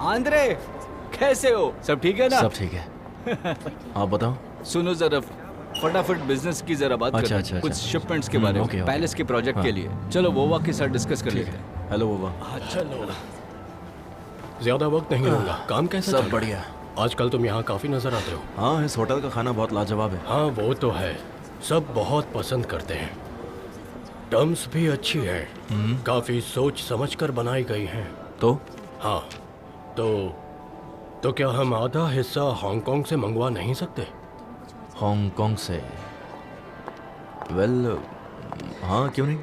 Andre, कैसे हो? सब ठीक है ना? सब ठीक है। आप बताओ। सुनो जरा, फटाफट बिजनेस की जरा बात अच्छा, करें। अच्छा, कुछ अच्छा। शिपमेंट्स के बारे में, ओके, ओके। पैलेस के प्रोजेक्ट हाँ। के लिए। चलो वोवा के साथ डिस्कस कर ठीक लेते है। हैं। Hello Vova. चलो। ज्यादा वक्त नहीं लूंगा। काम कैसा चल सब रहा है? बढ़िया। आजकल तुम यहाँ काफी नजर आते हो। हाँ, इस होटल का खाना बहुत लाजवाब है। हाँ वो तो है, सब बहुत पसंद करते हैं। टर्म्स भी अच्छी है, काफी सोच समझ कर बनाई गई हैं। तो हाँ तो क्या हम आधा हिस्सा हांगकांग से मंगवा नहीं सकते? हांगकांग से? वेल, हाँ क्यों नहीं।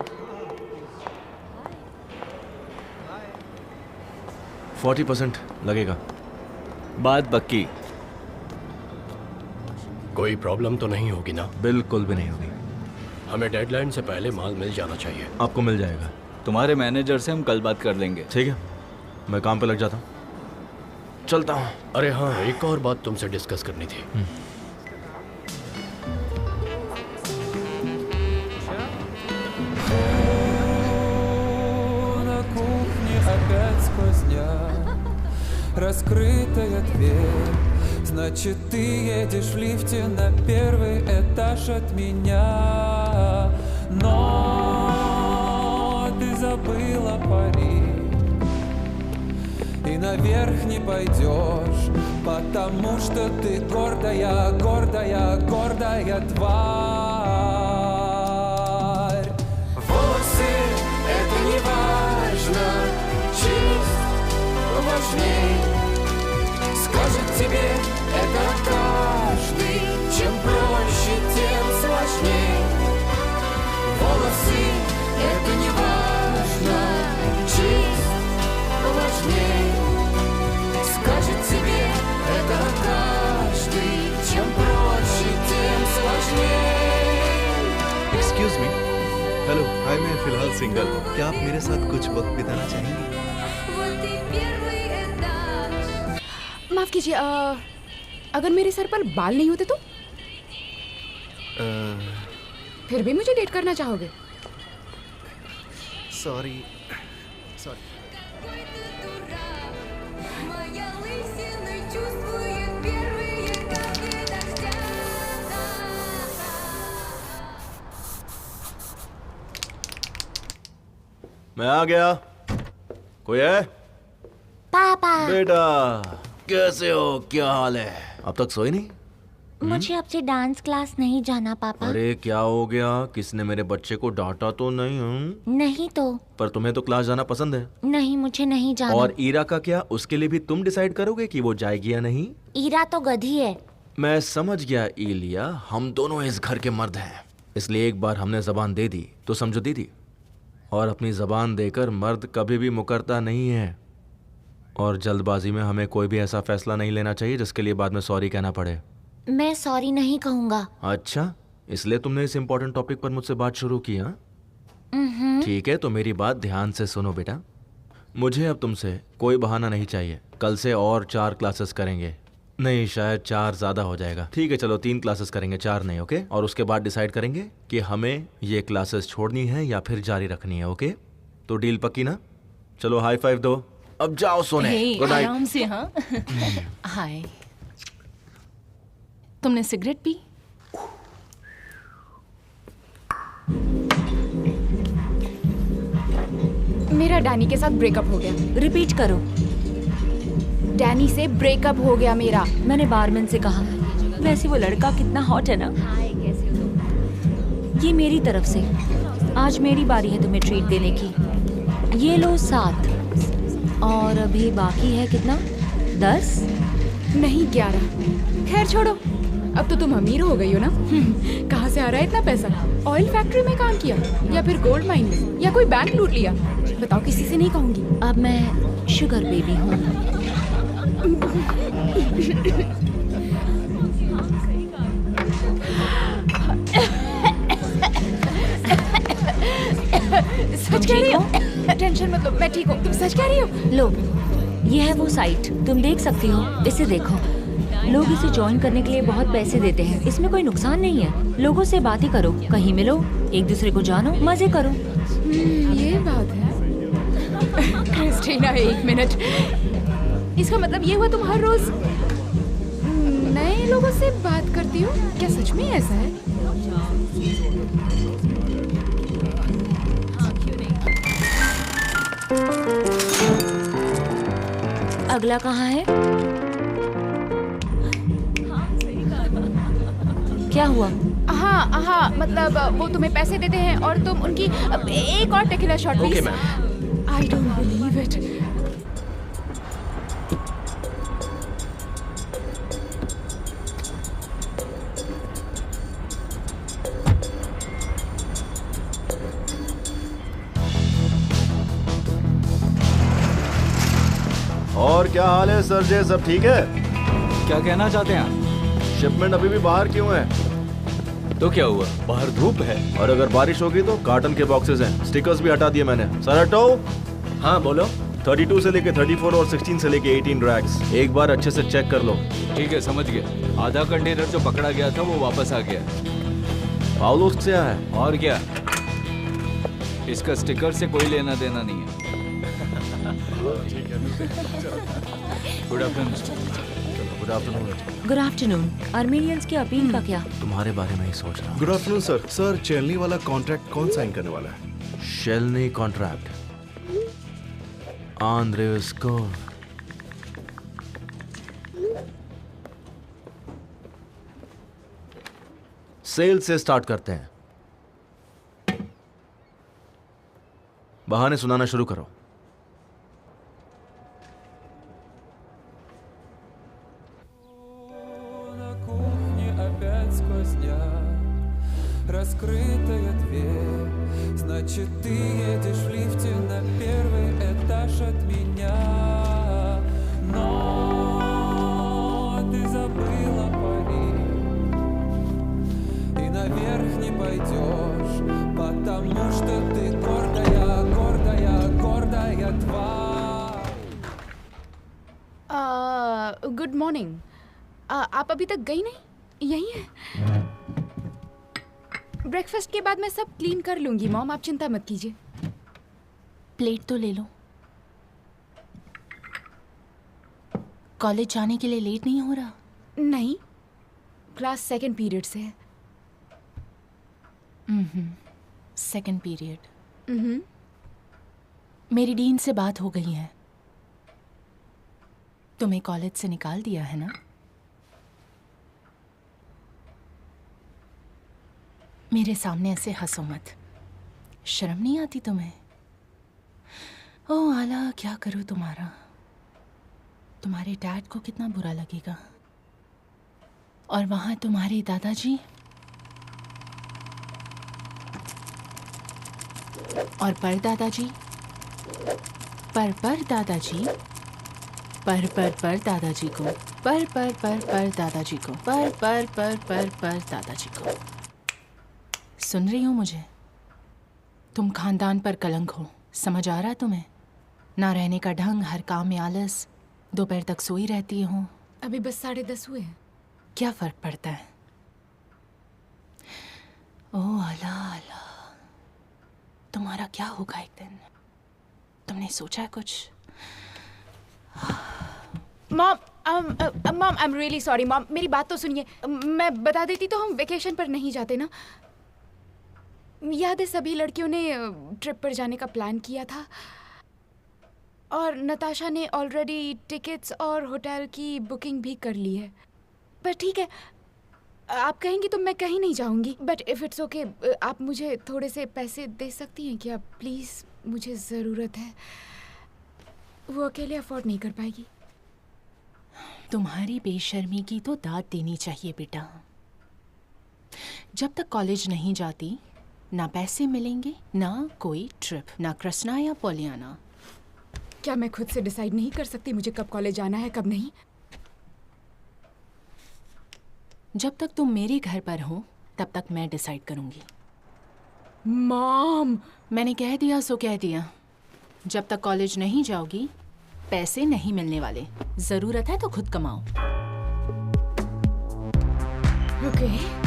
40% लगेगा। बात पक्की। कोई प्रॉब्लम तो नहीं होगी ना? बिल्कुल भी नहीं होगी। हमें डेडलाइन से पहले माल मिल जाना चाहिए। आपको मिल जाएगा। तुम्हारे मैनेजर से हम कल बात कर लेंगे। ठीक है, मैं काम पे लग जाता हूँ। चलता हूँ। अरे हाँ, एक और बात तुमसे डिस्कस करनी थी। На кухне опять сквозняк, раскрытая дверь. Значит, ты едешь в лифте на первый этаж от меня. Но ты забыла пари и наверх не пойдешь, потому что ты гордая, гордая, гордая тварь. Волосы — это не важно, честь важней. Скажет тебе это каждый, чем проще, тем сложней. Волосы — это не важно, честь важней. Скажет тебе это каждый, чем проще, тем сложней. Excuse me. हेलो, हाय, मैं फिलहाल सिंगल हूँ। क्या आप मेरे साथ कुछ वक्त बिताना चाहेंगे? माफ कीजिए, अगर मेरे सर पर बाल नहीं होते तो? फिर भी मुझे डेट करना चाहोगे? Sorry sorry. मैं आ गया। कोई है? पापा, बेटा कैसे हो, क्या हाल है? अब तक सोई नहीं? मुझे आपसे डांस क्लास नहीं जाना पापा। अरे क्या हो गया? किसने मेरे बच्चे को डांटा तो नहीं? नहीं तो। पर तुम्हें तो क्लास जाना पसंद है। नहीं, मुझे नहीं जाना। और ईरा का क्या? उसके लिए भी तुम डिसाइड करोगे कि वो जाएगी या नहीं? ईरा तो गधी है। मैं समझ गया ईलिया, हम दोनों इस घर के मर्द हैं, इसलिए एक बार हमने जबान दे दी तो समझो दी थी। और अपनी जबान देकर मर्द कभी भी मुकरता नहीं है। और जल्दबाजी में हमें कोई भी ऐसा फैसला नहीं लेना चाहिए जिसके लिए बाद में सॉरी कहना पड़े। मैं सॉरी नहीं कहूँगा। अच्छा, इसलिए तुमने इस इम्पोर्टेंट टॉपिक पर मुझसे बात शुरू की? हाँ ठीक है, तो मेरी बात ध्यान से सुनो बेटा। मुझे अब तुमसे कोई बहाना नहीं चाहिए। कल से और 4 क्लासेस करेंगे। नहीं, शायद 4 ज़्यादा हो जाएगा। ठीक है चलो 3 क्लासेस करेंगे, 4 नहीं। ओके? और उसके बाद डिसाइड करेंगे कि हमें ये क्लासेस छोड़नी है या फिर जारी रखनी है। ओके? तो डील पक्की ना? चलो हाई फाइव दो। अब जाओ सोने। Good night. आराम से। हाँ हाय, तुमने सिगरेट पी? मेरा डैनी के साथ ब्रेकअप हो गया। रिपीट करो। डैनी से ब्रेकअप हो गया मेरा। मैंने बारमैन से कहा वैसे वो लड़का कितना हॉट है ना। ये मेरी तरफ से, आज मेरी बारी है तुम्हें ट्रीट देने की। ये लो 7 और अभी बाकी है कितना, 10? नहीं 11। खैर छोड़ो, अब तो तुम अमीर हो गई हो ना। कहाँ से आ रहा है इतना पैसा? ऑयल फैक्ट्री में काम किया या फिर गोल्ड माइन में या कोई बैंक लूट लिया? बताओ, किसी से नहीं कहूंगी। अब मैं शुगर बेबी हूँ। सच कह रही हो? टेंशन मत लो, मैं ठीक हूँ। तुम सच कह रही हो? लो, ये है वो साइट, तुम देख सकती हो, इसे देखो। लोग इसे ज्वाइन करने के लिए बहुत पैसे देते हैं। इसमें कोई नुकसान नहीं है। लोगों से बातें करो, कहीं मिलो, एक दूसरे को जानो, मजे करो। ये बात है। Christina, 1 minute. इसका मतलब ये हुआ तुम हर रोज नए लोगों से बात करती हो? क्या सच में ऐसा है? अगला कहाँ है? क्या हुआ? हाँ, मतलब वो तुम्हें पैसे देते हैं और तुम उनकी एक और tequila shot please. Okay ma'am. I don't believe it. और क्या हाल है सर जे, सब ठीक है? क्या कहना चाहते हैं आप? शिपमेंट अभी भी बाहर क्यों है? तो क्या हुआ, बाहर धूप है? और अगर बारिश होगी तो कार्टन के बॉक्सेस हैं, स्टिकर्स भी हटा दिए मैंने। सर हटो। हाँ बोलो। 32 से लेके 34 और 16 से लेके 18 रैक्स एक बार अच्छे से चेक कर लो। ठीक है, समझ गया। आधा कंटेनर जो पकड़ा गया था वो वापस आ गया। पाउलोस से आया है। और क्या, इसका स्टिकर से कोई लेना देना नहीं है। Good afternoon. Good afternoon. Good afternoon. Armenians की अपील का क्या? तुम्हारे बारे में ही सोच रहा हूँ। Good afternoon sir. सर, चेलनी वाला कॉन्ट्रैक्ट कौन साइन करने वाला है? शेलनी कॉन्ट्रैक्ट, आंद्रेस को। सेल से स्टार्ट करते हैं। बहाने सुनाना शुरू करो। Раскрытая дверь, значит, ты едешь в лифте на первый этаж от меня. Но ты забыла пари и наверх не пойдешь, потому что ты гордая, гордая, гордая тварь. Good morning. आप अभी तक गई नहीं? यही है। ब्रेकफास्ट के बाद मैं सब क्लीन कर लूंगी मॉम, आप चिंता मत कीजिए। प्लेट तो ले लो। कॉलेज जाने के लिए लेट नहीं हो रहा? नहीं, क्लास सेकंड पीरियड से है। Second period. मेरी डीन से बात हो गई है। तुम्हें कॉलेज से निकाल दिया है ना? मेरे सामने ऐसे हंसो मत। शर्म नहीं आती तुम्हें? ओह आला, क्या करूं तुम्हारा? तुम्हारे डैड को कितना बुरा लगेगा। और वहां तुम्हारे दादाजी और परदादाजी, पर दादाजी, पर दादाजी को, पर दादाजी को, पर दादाजी को। सुन रही हो मुझे? तुम खानदान पर कलंक हो, समझ आ रहा तुम्हें? ना रहने का ढंग, हर काम में आलस, दोपहर तक सोई रहती हो। अभी बस 10:30 हुए हैं। क्या फर्क पड़ता है? ओह अला अला, तुम्हारा क्या होगा एक दिन? तुमने सोचा है कुछ? Mom, I am really sorry mom, मेरी बात तो सुनिए। मैं बता देती तो हम वेकेशन पर नहीं जाते ना। याद है सभी लड़कियों ने ट्रिप पर जाने का प्लान किया था और नताशा ने ऑलरेडी टिकट्स और होटल की बुकिंग भी कर ली है। पर ठीक है, आप कहेंगी तो मैं कहीं नहीं जाऊंगी, बट इफ इट्स ओके आप मुझे थोड़े से पैसे दे सकती हैं क्या प्लीज? मुझे ज़रूरत है, वो अकेले अफोर्ड नहीं कर पाएगी। तुम्हारी बेशर्मी की तो दाद देनी चाहिए बेटा। जब तक कॉलेज नहीं जाती ना पैसे मिलेंगे, ना कोई ट्रिप, ना कृष्णा या पोलियाना। क्या मैं खुद से डिसाइड नहीं कर सकती मुझे कब कॉलेज जाना है कब नहीं? जब तक तुम मेरे घर पर हो तब तक मैं डिसाइड करूंगी। मॉम, मैंने कह दिया सो कह दिया। जब तक कॉलेज नहीं जाओगी पैसे नहीं मिलने वाले। जरूरत है तो खुद कमाओ। ओके।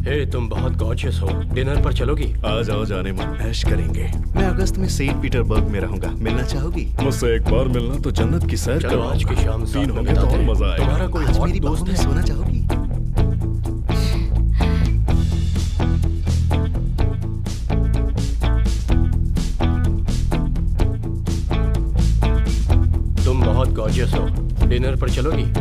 हे, तुम बहुत गॉर्जियस हो। डिनर पर चलोगी? आ जाओ जाने मन, ऐश करेंगे। मैं अगस्त में सेंट पीटरबर्ग में रहूंगा, मिलना चाहोगी? मुझसे एक बार मिलना तो जन्नत की सैर चलो करवाओ। आज की शाम साथ तीन में होंगे तो बिताते और हैं। मजा आएगा। तुम्हारा कोई आज और मेरी दोस्त बाहों में है? सोना चाहोगी? तुम बहुत गॉर्जियस हो। डिनर पर चलोगी?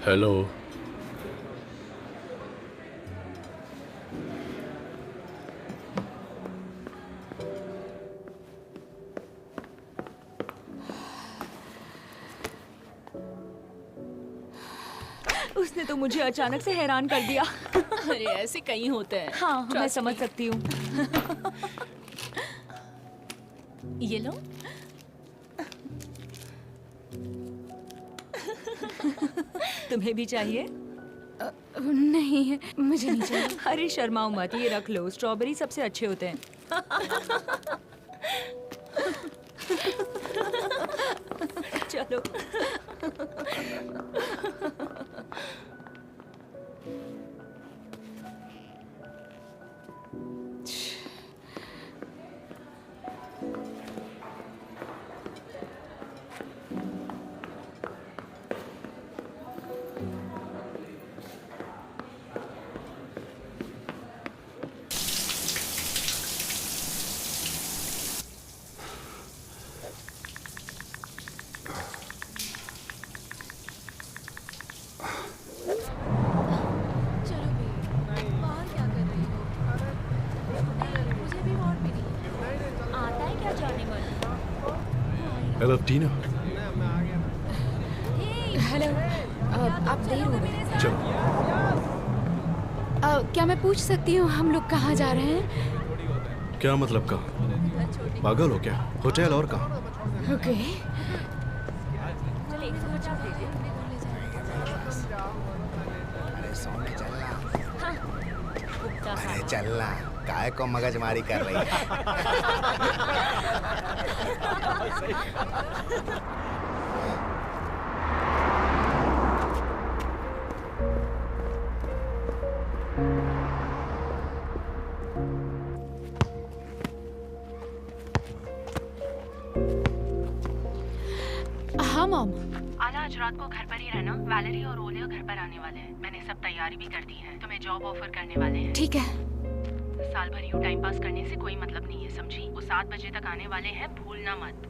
हेलो। उसने तो मुझे अचानक से हैरान कर दिया। अरे ऐसे कई होते हैं। हाँ, मैं समझ सकती हूँ। ये लो। तुम्हें भी चाहिए? नहीं, मुझे नहीं चाहिए। अरे शर्माओ मत, ये रख लो। स्ट्रॉबेरी सबसे अच्छे होते हैं। चलो। हेलो टीना। हेलो, आप देर हो गए। चलो। क्या मैं पूछ सकती हूँ हम लोग कहाँ जा रहे हैं? क्या मतलब कहाँ? पागल हो क्या? होटल और कहाँ? ओके। अरे चलना, काय को मगजमारी कर रही है? हाँ मॉम। आला आज रात को घर पर ही रहना। वैलेरी और ओलिया घर पर आने वाले हैं। मैंने सब तैयारी भी कर दी है। तुम्हें जॉब ऑफर करने वाले हैं। ठीक है। साल भर यूं टाइम पास करने से कोई मतलब नहीं है, समझी? वो 7 बजे तक आने वाले हैं, भूलना मत।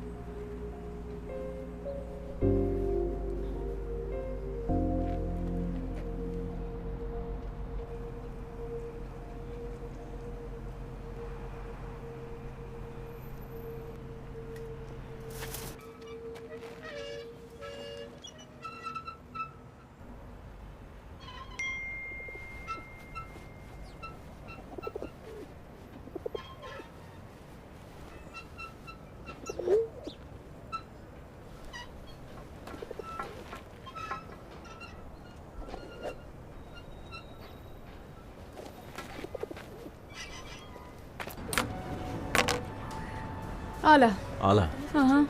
आला। आला। हाँ।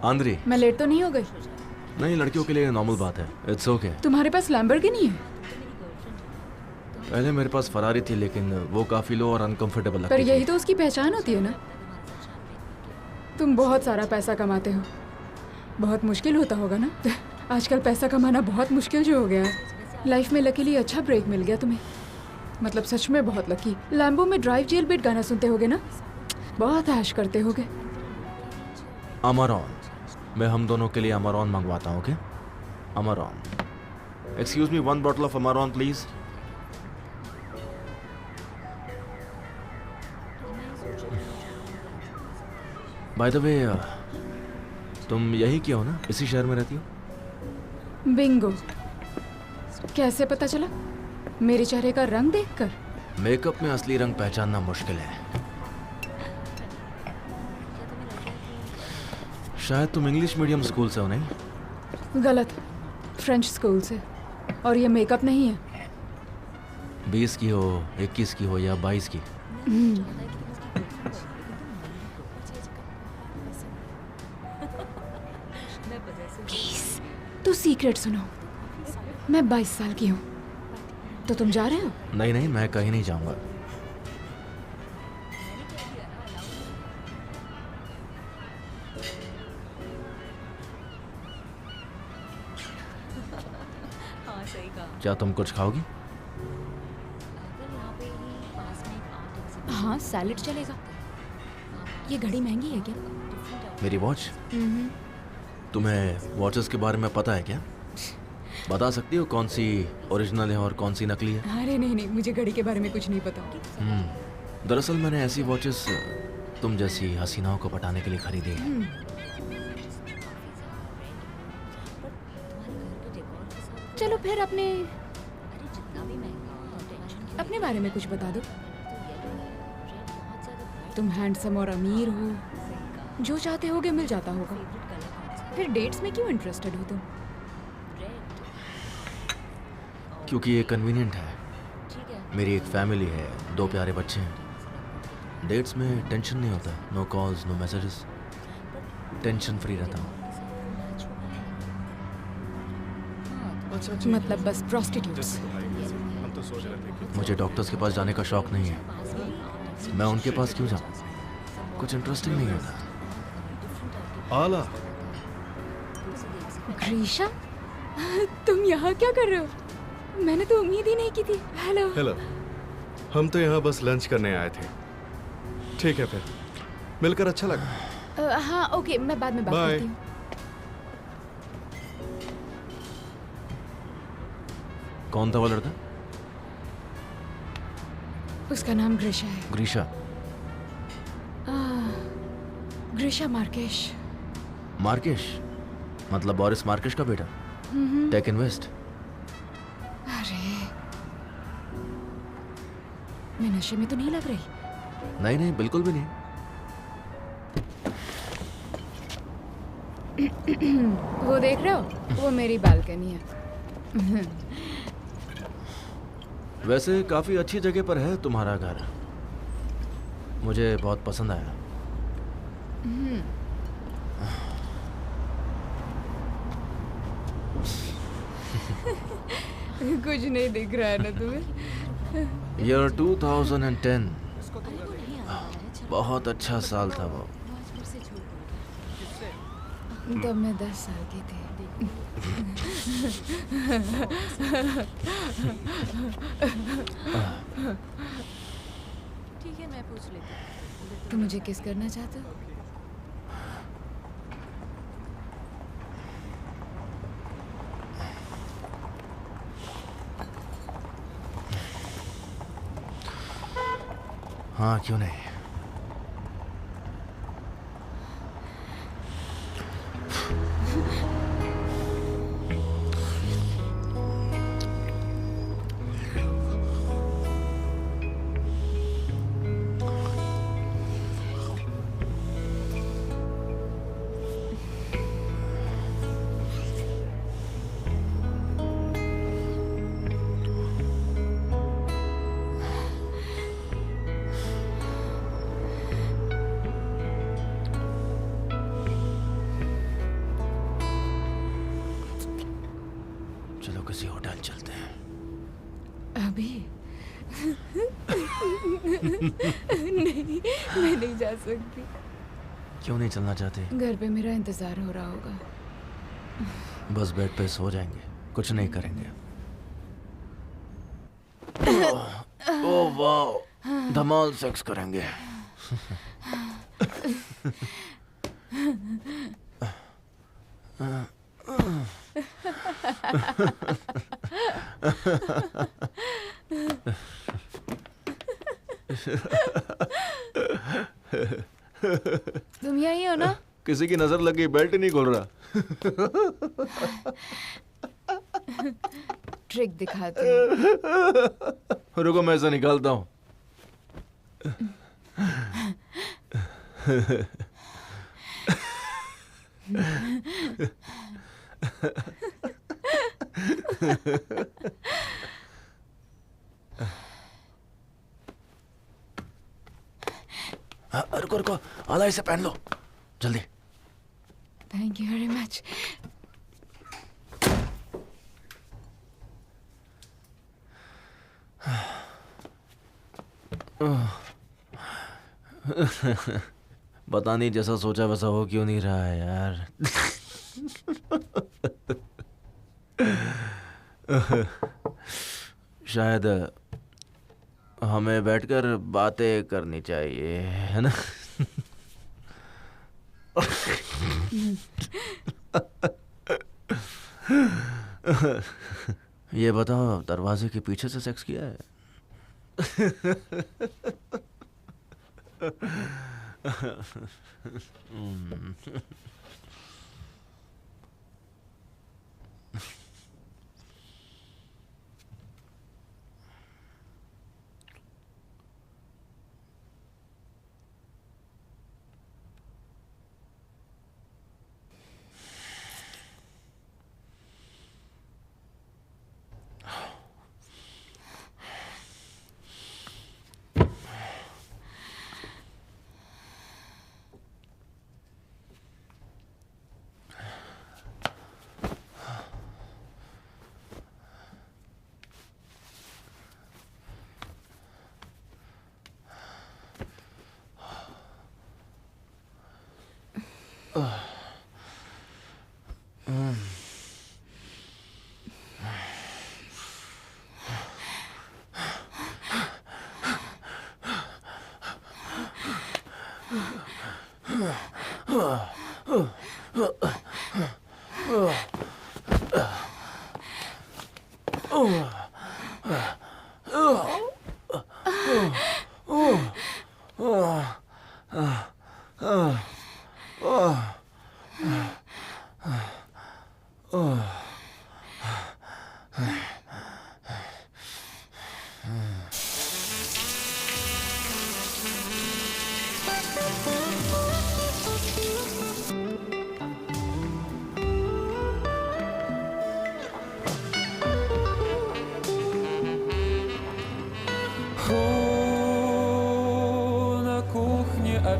आंद्री। मैं लेट तो नहीं हो गई? नहीं, लड़कियों के लिए नॉर्मल बात है। It's okay. तुम्हारे पास लैम्बोर्गिनी है? पहले मेरे पास फरारी थी, लेकिन वो काफी लो और अनकंफर्टेबल लगती पर थी। यही तो उसकी पहचान होती है ना। तुम बहुत सारा पैसा कमाते हो। बहुत मुश्किल होता होगा ना। आजकल पैसा कमाना बहुत मुश्किल जो हो गया है। लाइफ में लकीली अच्छा ब्रेक मिल गया तुम्हें। मतलब सच में बहुत लकी। लैम्बो में ड्राइव जेल बीट गाना सुनते होगे ना? बहुत ऐश करते होगे। अमरॉन। मैं हम दोनों के लिए अमरॉन मंगवाता हूँ। Okay? Amaron. Excuse me, 1 bottle of Amaron please. By the way, तुम यही क्या हो ना? इसी शहर में रहती हो? बिंगो। कैसे पता चला? मेरे चेहरे का रंग देखकर? मेकअप में असली रंग पहचानना मुश्किल है। शायद तुम इंग्लिश मीडियम स्कूल से हो, नहीं? गलत। फ्रेंच स्कूल से। और ये मेकअप नहीं है। 20 की हो, 21 की हो या 22 की। प्लीज, तो सीक्रेट सुनो। मैं 22 साल की हूँ। तो तुम जा रहे हो? नहीं नहीं, मैं कहीं नहीं जाऊंगा। हाँ सही कहा। क्या तुम कुछ खाओगी? हाँ, सैलेड चलेगा। ये घड़ी महंगी है क्या? मेरी वॉच? तुम्हें वॉचेस के बारे में पता है क्या? बता सकती हो कौन सी ओरिजिनल है और कौन सी नकली है? अरे नहीं नहीं, मुझे घड़ी के बारे में कुछ नहीं पता। दरअसल मैंने ऐसी वॉचेस तुम जैसी हसीनाओं को पटाने के लिए खरीदी है। चलो फिर अपने बारे में कुछ बता दो। तुम हैंडसम और अमीर हो, जो चाहते होगे मिल जाता होगा। फिर डेट्स में क्यों इंटरेस्टेड हो तुम? क्योंकि ये कन्वीनियंट है। मेरी एक फैमिली है, 2 प्यारे बच्चे हैं। डेट्स में टेंशन नहीं होता, no calls no messages, tension free रहता हूँ। मतलब बस प्रोस्टिट्यूट्स। मुझे डॉक्टर्स के पास जाने का शौक नहीं है, मैं उनके पास क्यों जाऊँ, कुछ इंटरेस्टिंग नहीं होता। आला ग्रीशा, तुम यहाँ क्या कर रहे हो? मैंने तो उम्मीद ही नहीं की थी। हेलो। हेलो, हम तो यहाँ बस लंच करने आए थे। ठीक है फिर, मिलकर अच्छा लगा। हाँ ओके, मैं बाद में बात बाय। करती हूँ। कौन था वो लड़का? उसका नाम ग्रीशा है। ग्रीशा? ग्रीशा मार्केश। मार्केश मतलब बोरिस मार्केश का बेटा, टेक इन्वेस्ट। अरे, मैं नशे में तो नहीं लग रही? नहीं नहीं, बिल्कुल भी नहीं। वो देख रहे हो, वो मेरी बालकनी है। वैसे काफी अच्छी जगह पर है तुम्हारा घर, मुझे बहुत पसंद आया। कुछ नहीं दिख रहा है ना तुम्हें? ईयर 2010 बहुत अच्छा साल था वो। तब मैं 10 साल की थी। ठीक है, मैं पूछ लेती हूँ। तुम मुझे किस करना चाहते हो? हाँ क्यों नहीं। चलो किसी होटल चलते हैं। अभी? नहीं, मैं नहीं जा सकती। क्यों नहीं चलना चाहते? घर पे मेरा इंतजार हो रहा होगा। बस बेड पे सो जाएंगे, कुछ नहीं करेंगे। ओह वाह, धमाल सेक्स करेंगे। तुम यही हो ना? किसी की नजर लगी, बेल्ट नहीं खोल रहा। ट्रिक दिखाती हूँ। रुको मैं इसे निकालता हूँ। रुको रुको, आला इसे पहन लो जल्दी। Thank you very much. पता नहीं जैसा सोचा वैसा हो क्यों नहीं रहा है यार। शायद हमें बैठकर बातें करनी चाहिए, है ना? ये बताओ, दरवाजे के पीछे से सेक्स किया है?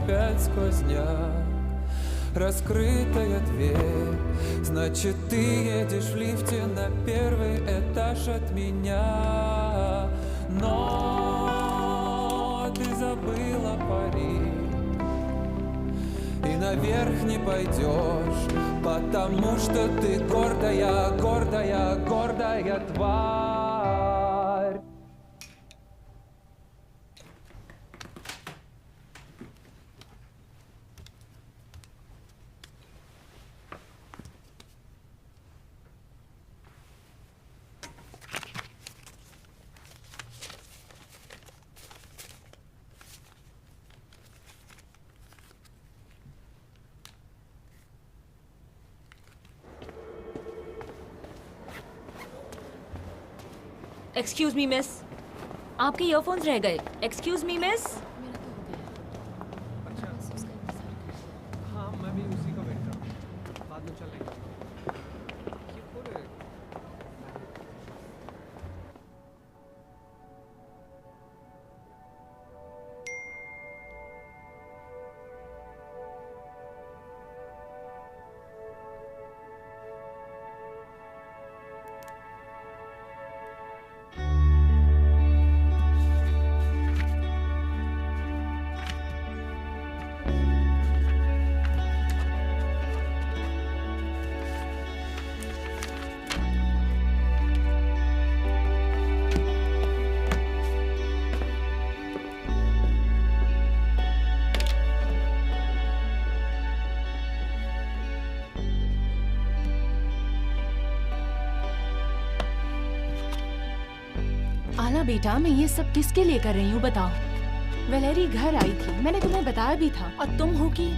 опять сквозняк. Раскрытая дверь, значит, ты едешь в лифте на первый этаж от меня. Но ты забыла пари и наверх не пойдешь, потому что ты гордая, гордая, гордая тварь. एक्सक्यूज मी मिस, आपके ईयरफोन्स रह गए। Excuse me miss. हाँ मैं भी उसी का वेट कर रहा हूँ, बाद में चलेंगे। आला बेटा, मैं ये सब किसके लिए कर रही हूँ बताओ? वैलेरी घर आई थी, मैंने तुम्हें बताया भी था, और तुम हो कि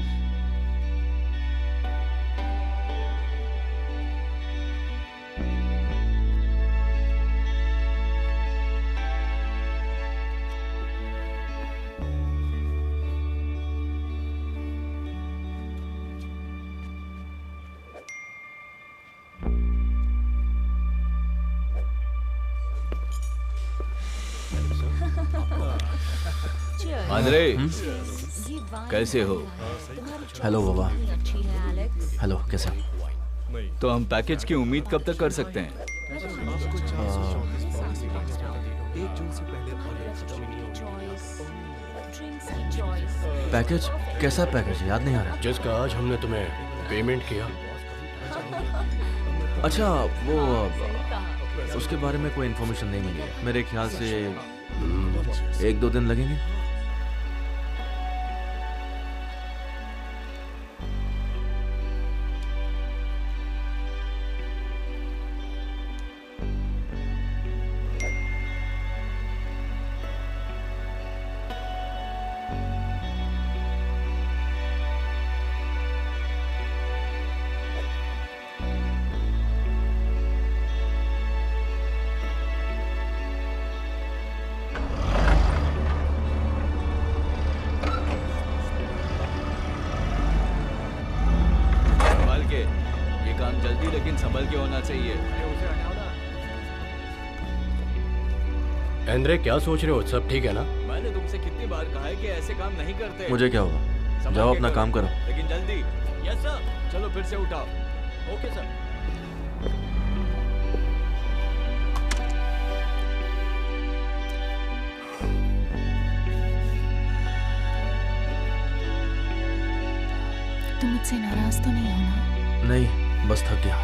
आंद्रे, कैसे हो? हेलो बाबा। हेलो, कैसे? तो हम पैकेज की उम्मीद कब तक कर सकते हैं? पैकेज? कैसा पैकेज? याद नहीं आ रहा। जिसका आज हमने तुम्हें पेमेंट किया। अच्छा, वो उसके बारे में कोई इन्फॉर्मेशन नहीं मिली है। मेरे ख्याल से 1-2 दिन लगेंगे। जल्दी लेकिन संभल के होना चाहिए। एंड्रे, क्या सोच रहे हो? सब ठीक है ना? मैंने तुमसे कितनी बार कहा है कि ऐसे काम नहीं करते। मुझे क्या होगा? जाओ अपना काम करो। लेकिन जल्दी। Yes sir. चलो फिर से उठाओ। Okay sir. तुम मुझसे नाराज तो नहीं हो ना? नहीं, बस थक गया।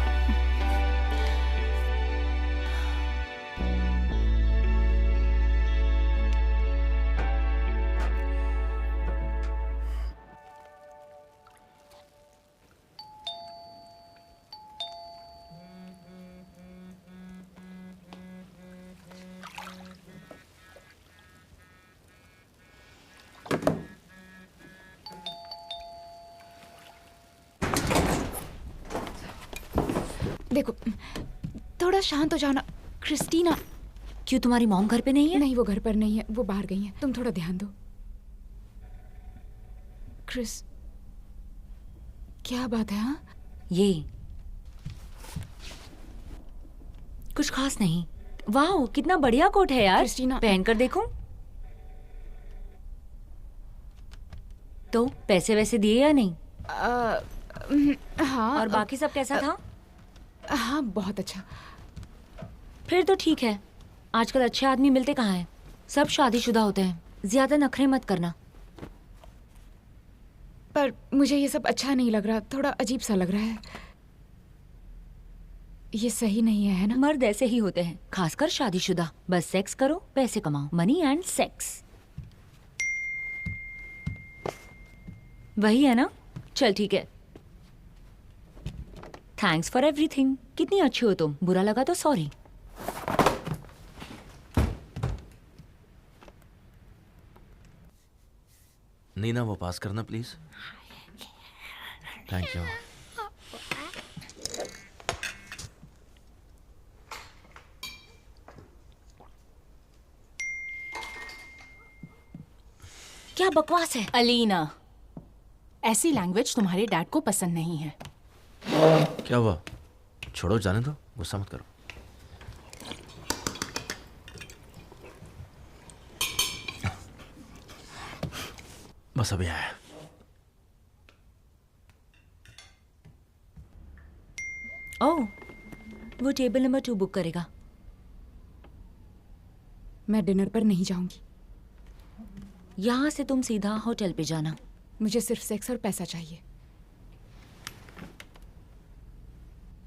देखो, थोड़ा शांत हो जाओ ना क्रिस्टीना। क्यों, तुम्हारी मॉम घर पे नहीं है? नहीं, वो घर पर नहीं है, वो बाहर गई है। तुम थोड़ा ध्यान दो। क्रिस, क्या बात है? हाँ, ये कुछ खास नहीं। वाह, कितना बढ़िया कोट है यार। क्रिस्टीना, पहन कर देखूं? तो पैसे वैसे दिए या नहीं? हाँ। और बाकी सब कैसा था? हाँ, बहुत अच्छा। फिर तो ठीक है। आजकल अच्छे आदमी मिलते कहाँ हैं? सब शादीशुदा होते हैं। ज्यादा नखरे मत करना। पर मुझे ये सब अच्छा नहीं लग रहा, थोड़ा अजीब सा लग रहा है। ये सही नहीं है ना? मर्द ऐसे ही होते हैं, खासकर शादीशुदा। बस सेक्स करो, पैसे कमाओ। मनी एंड सेक्स, वही है ना? चल ठीक है। Thanks for everything. कितनी अच्छी हो तुम। बुरा लगा तो सॉरी। नीना, वो पास करना प्लीज। Thank you. क्या बकवास है? अलीना, ऐसी लैंग्वेज तुम्हारे डैड को पसंद नहीं है। क्या हुआ? छोड़ो, जाने दो, गुस्सा मत करो। बस अभी आया। ओह, वो टेबल नंबर 2 बुक करेगा। मैं डिनर पर नहीं जाऊंगी। यहाँ से तुम सीधा होटल पे जाना। मुझे सिर्फ सेक्स और पैसा चाहिए।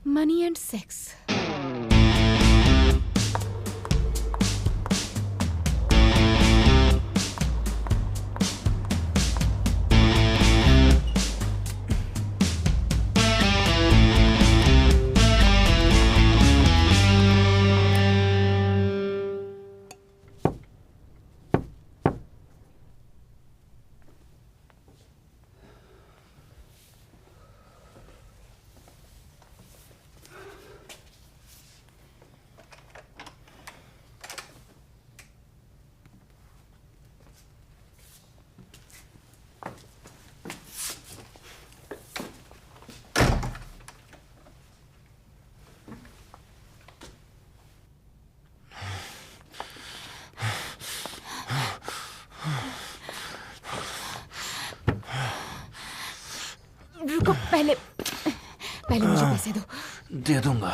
Money and sex. रुको, पहले मुझे पैसे दो। दे दूंगा।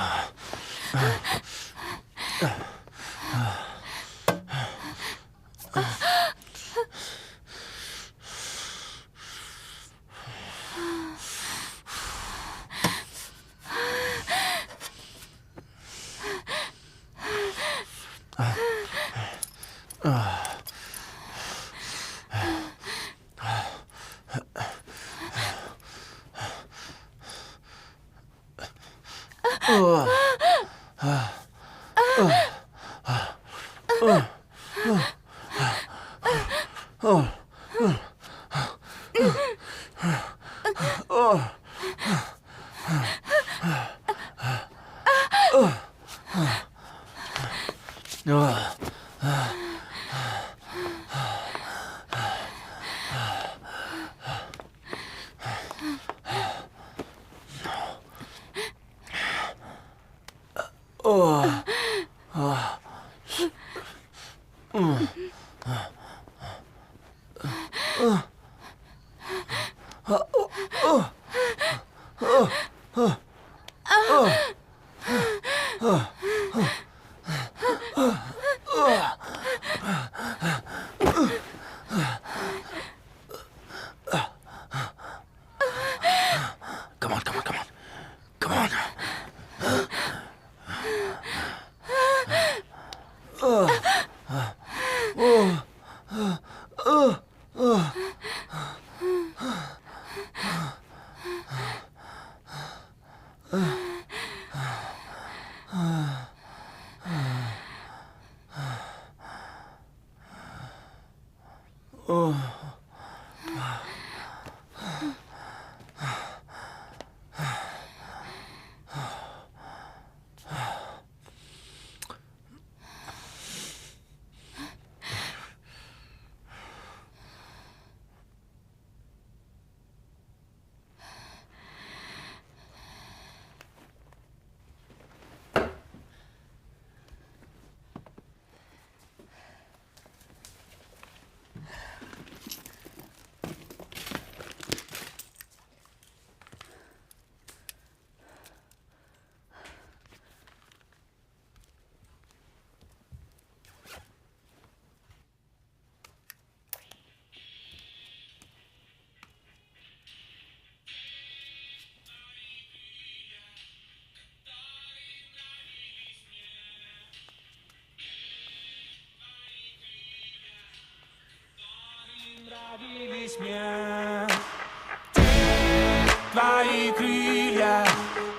Твои крылья,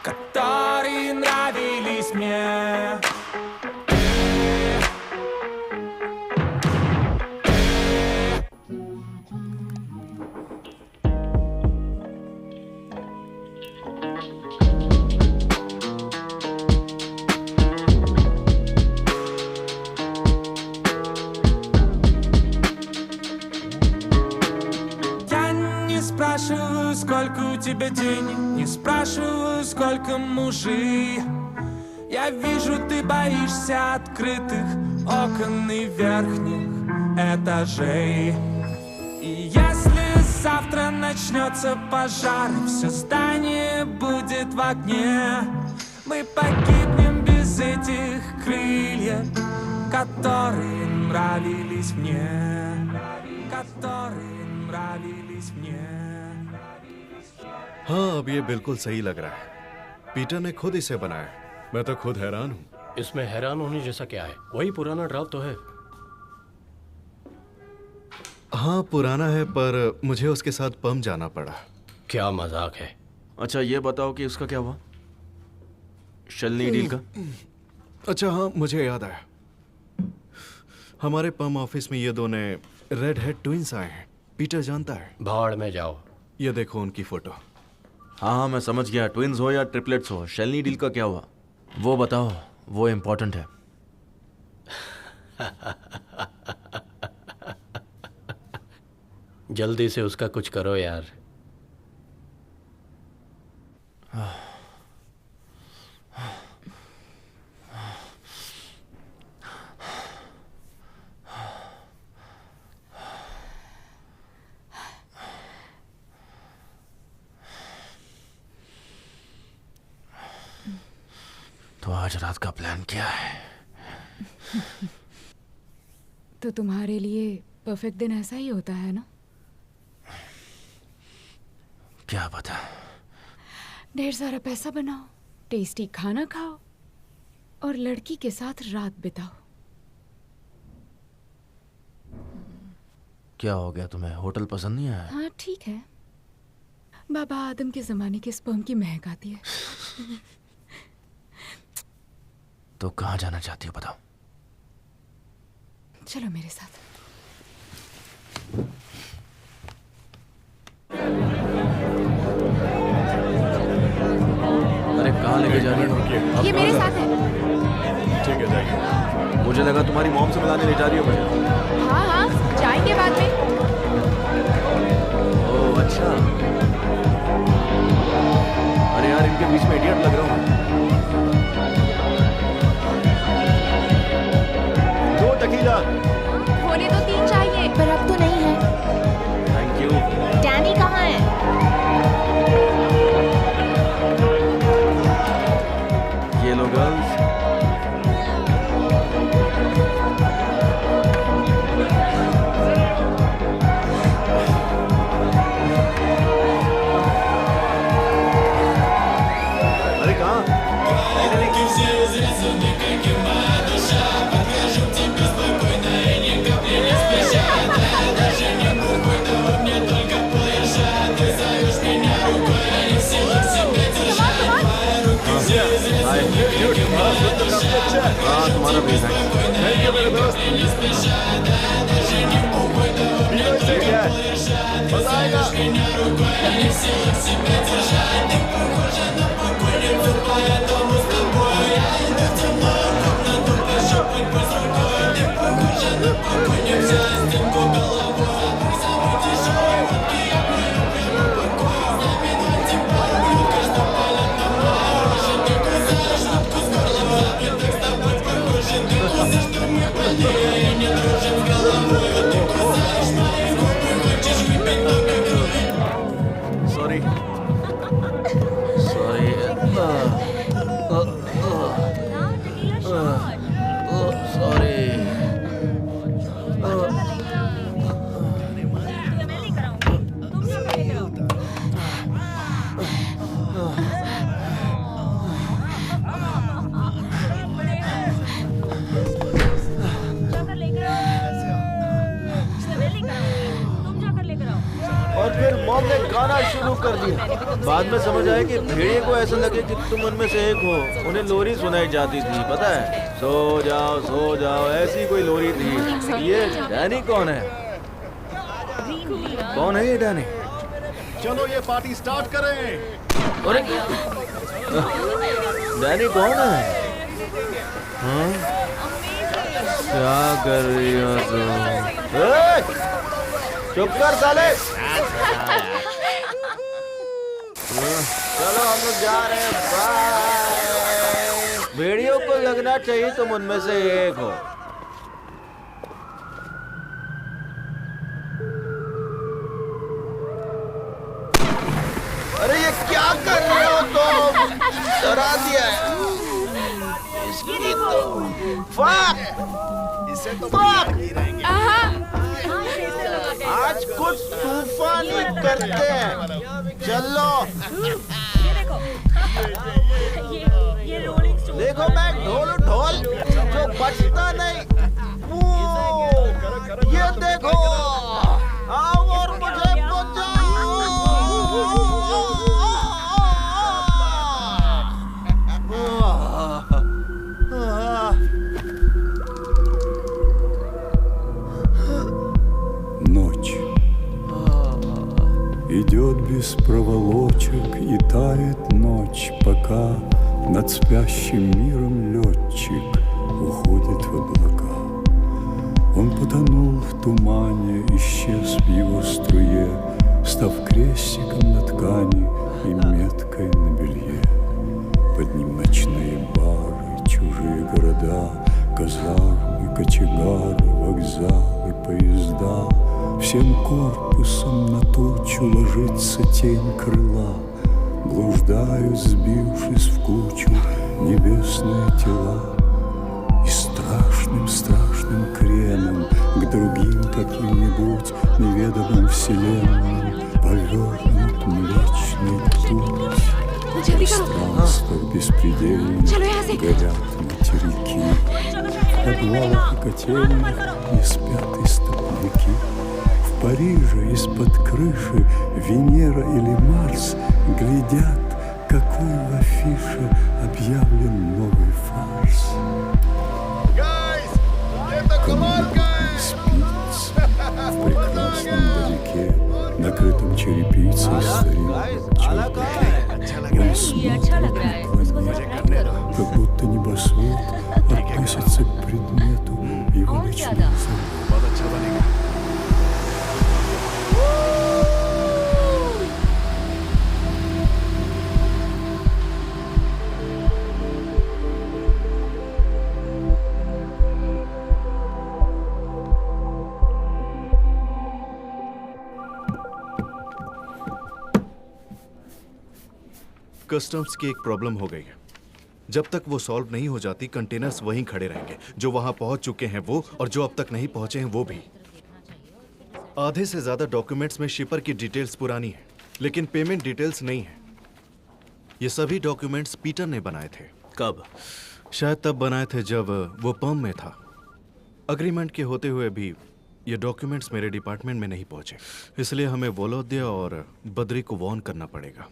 которые нравились мне. Спрашиваю, сколько у тебя денег, не спрашиваю, сколько мужей. Я вижу, ты боишься открытых окон и верхних этажей. И если завтра начнется пожар, все здание будет в огне, мы погибнем без этих крыльев, которые нравились мне, которые нравились мне. हाँ, अब ये बिल्कुल सही लग रहा है। पीटर ने खुद इसे बनाया। मैं तो खुद हैरान हूँ। इसमें हैरान होने जैसा क्या है? वही पुराना ड्राफ्ट तो है। हाँ, पुराना है, पर मुझे उसके साथ पम जाना पड़ा। क्या मजाक है? अच्छा, ये बताओ कि उसका क्या हुआ, शलनी डील का? अच्छा हाँ, मुझे याद आया। हमारे पम ऑफिस में ये दोनों रेड हेड ट्विंस आए हैं। पीटर जानता है। भाड़ में जाओ। ये देखो उनकी फोटो। हाँ, मैं समझ गया। ट्विंस हो या ट्रिपलेट्स हो, शलनी डील का क्या हुआ वो बताओ, वो इम्पोर्टेंट है। जल्दी से उसका कुछ करो यार। तो आज रात का प्लान क्या है? तो तुम्हारे लिए परफेक्ट दिन ऐसा ही होता है ना? क्या पता। ढेर सारा पैसा बनाओ, टेस्टी खाना खाओ और लड़की के साथ रात बिताओ। क्या हो गया तुम्हें? होटल पसंद नहीं आया? हाँ ठीक है, बाबा आदम के जमाने के स्पर्म की महक आती है। तो कहाँ जाना चाहती हो बताओ? चलो मेरे साथ। अरे कहाँ लेके जा रही हो? ये मेरे साथ है। ठीक है, जाइए। मुझे लगा तुम्हारी मॉम से मिलाने ले जा रही हो मुझे। हाँ हाँ, जाएंगे बाद में। ओह अच्छा। अरे यार, इनके बीच में इडियट लग रहा हूँ। टकीला होने तो 3 चाहिए, पर अब तो नहीं है। Thank you. डैनी कहाँ है? ये लो गर्ल्स। अरे कहाँ? हाँ, तुम्हारा भी है। थैंक यू मेरे दोस्त। मजा आएगा। फिर मॉम ने गाना शुरू कर दिया। बाद में समझ आया कि भेड़िए को ऐसा लगे कि तुम उनमें से एक हो। उन्हें लोरी सुनाई जाती थी, पता है, सो जाओ, ऐसी कोई लोरी थी। ये डैनी कौन है? कौन है ये डैनी? चलो ये पार्टी स्टार्ट करें। अरे डैनी कौन है? हाँ? क्या कर रही हो तुम? चुप कर साले। चलो हम लोग जा रहे हैं, बाय। भेड़ियों को लगना चाहिए तुम उनमें से एक हो। अरे ये क्या कर रहे हो तुम? डरा दिया है इसकी तो। फक! इसे तो फक! रहेंगे। आज कुछ तूफानी करते हैं। चलो देखो मैं ढोल जो बचता नहीं। ये देखो, आओ और मुझे Ночь идет без проволочек, и тает ночь, пока над спящим миром летчик уходит в облака. Он потонул в тумане, исчез в его струе, став крестиком на ткани и меткой на белье. Под ним ночные бары, чужие города, казармы, кочегары, вокзалы, поезда. Всем корпусом на тучу ложится тень крыла. Блуждают, сбившись в кучу, небесные тела. И страшным креном к другим каким-нибудь неведомым вселенным повернут Млечный Путь. Пространство беспредельно горят материки. В подвалах и котельных не спят истопники. В Париже из-под крыши Венера или Марс глядят, какой в афише объявлен новый фарс. Кому-нибудь спится в прекрасном далеке, накрытом черепицей старинного чердака. Он смотрит на планету, как будто небосвод относится к предмету его ночных забот. कस्टम्स की एक प्रॉब्लम हो गई है। जब तक वो सॉल्व नहीं हो जाती, कंटेनर्स वहीं खड़े रहेंगे। जो वहां पहुंच चुके हैं वो, और जो अब तक नहीं पहुंचे हैं वो भी। आधे से ज्यादा डॉक्यूमेंट्स में शिपर की डिटेल्स पुरानी है, लेकिन पेमेंट डिटेल्स नहीं है। ये सभी डॉक्यूमेंट्स पीटर ने बनाए थे। कब? शायद तब बनाए थे जब वो पर्म में था। अग्रीमेंट के होते हुए भी ये डॉक्यूमेंट्स मेरे डिपार्टमेंट में नहीं पहुंचे, इसलिए हमें वोलोद्या और बद्री को वॉर्न करना पड़ेगा।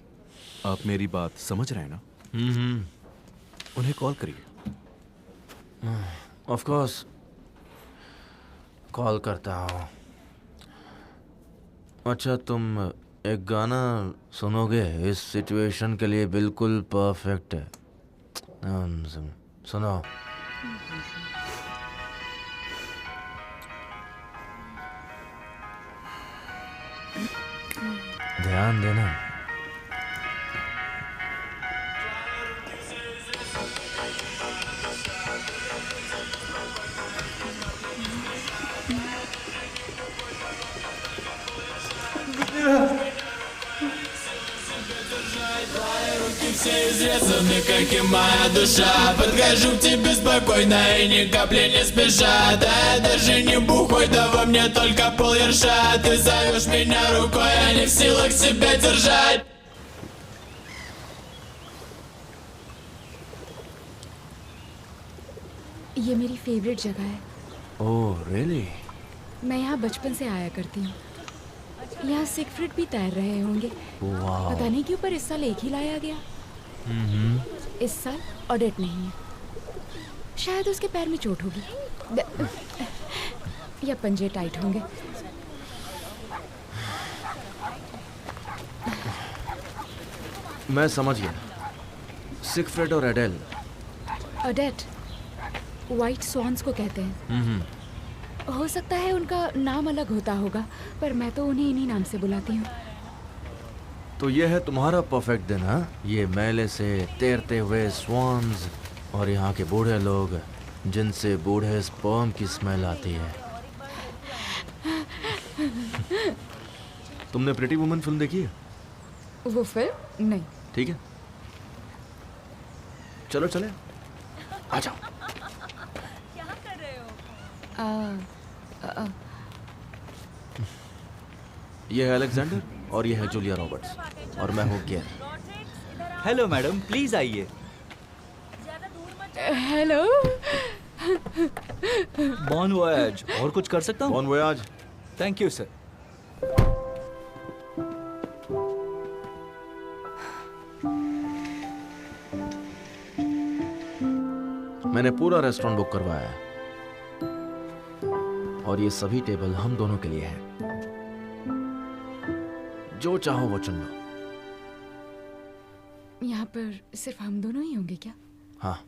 आप मेरी बात समझ रहे हैं ना? उन्हें कॉल करिए। ऑफ कोर्स कॉल करता हूँ। अच्छा, तुम एक गाना सुनोगे? इस सिचुएशन के लिए बिल्कुल परफेक्ट है। सुनो। ध्यान देना। Все изрезаны, как и моя душа. Подхожу к тебе спокойно и ни капли не спеша. Да я даже не бухой, да во мне только полерша. Ты зовешь меня рукой, а не в силах себя держать. ये मेरी फेवरेट जगह है। Oh really? मैं यहाँ बचपन से आया करती हूँ। यहाँ सिगफ्रिड भी तैर रहे होंगे। वाह। पता नहीं क्यों पर इस साल एक ही लाया गया। इस साल ऑडिट नहीं है। शायद उसके पैर में चोट होगी या पंजे टाइट होंगे। मैं समझ गया। सिगफ्रिड और एडेल। ऑडेट व्हाइट स्वॉन्स को कहते हैं। हो सकता है उनका नाम अलग होता होगा, पर मैं तो उन्हें इन्हीं नाम से बुलाती हूँ। तो ये है तुम्हारा परफेक्ट दिन, हाँ? ये मेले से तैरते हुए स्वॉन्स और यहाँ के बूढ़े लोग जिनसे बूढ़े स्पर्म की स्मेल आती है। तुमने प्रिटी वुमन फिल्म देखी है? वो फिल्म नहीं। ठीक है, चलो चले, आ जाओ। ये है अलेक्जेंडर और ये है जूलिया रॉबर्ट्स और मैं हूँ गेर। हेलो मैडम, प्लीज आइए। हेलो। बॉन वॉयज। और कुछ कर सकता हूँ? बॉन वॉयज। Thank you sir. मैंने पूरा रेस्टोरेंट बुक करवाया है और ये सभी टेबल हम दोनों के लिए हैं। जो चाहो वो चुन लो। यहाँ पर सिर्फ हम दोनों ही होंगे क्या? हाँ।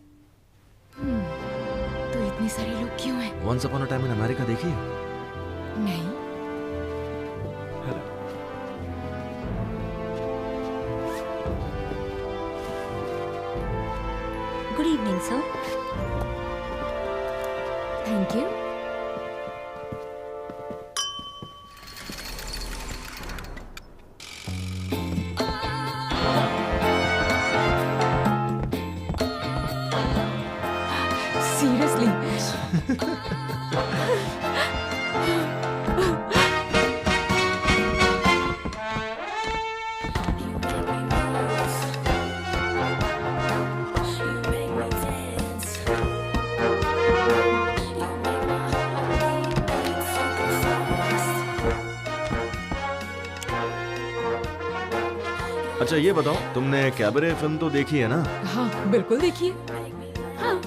तो इतने सारे लोग क्यों हैं? Once upon a time in America देखी? नहीं। Good evening sir. Thank you. अच्छा ये बताओ, तुमने कैबरे फिल्म तो देखी है ना? हाँ बिल्कुल देखिए। हाँ।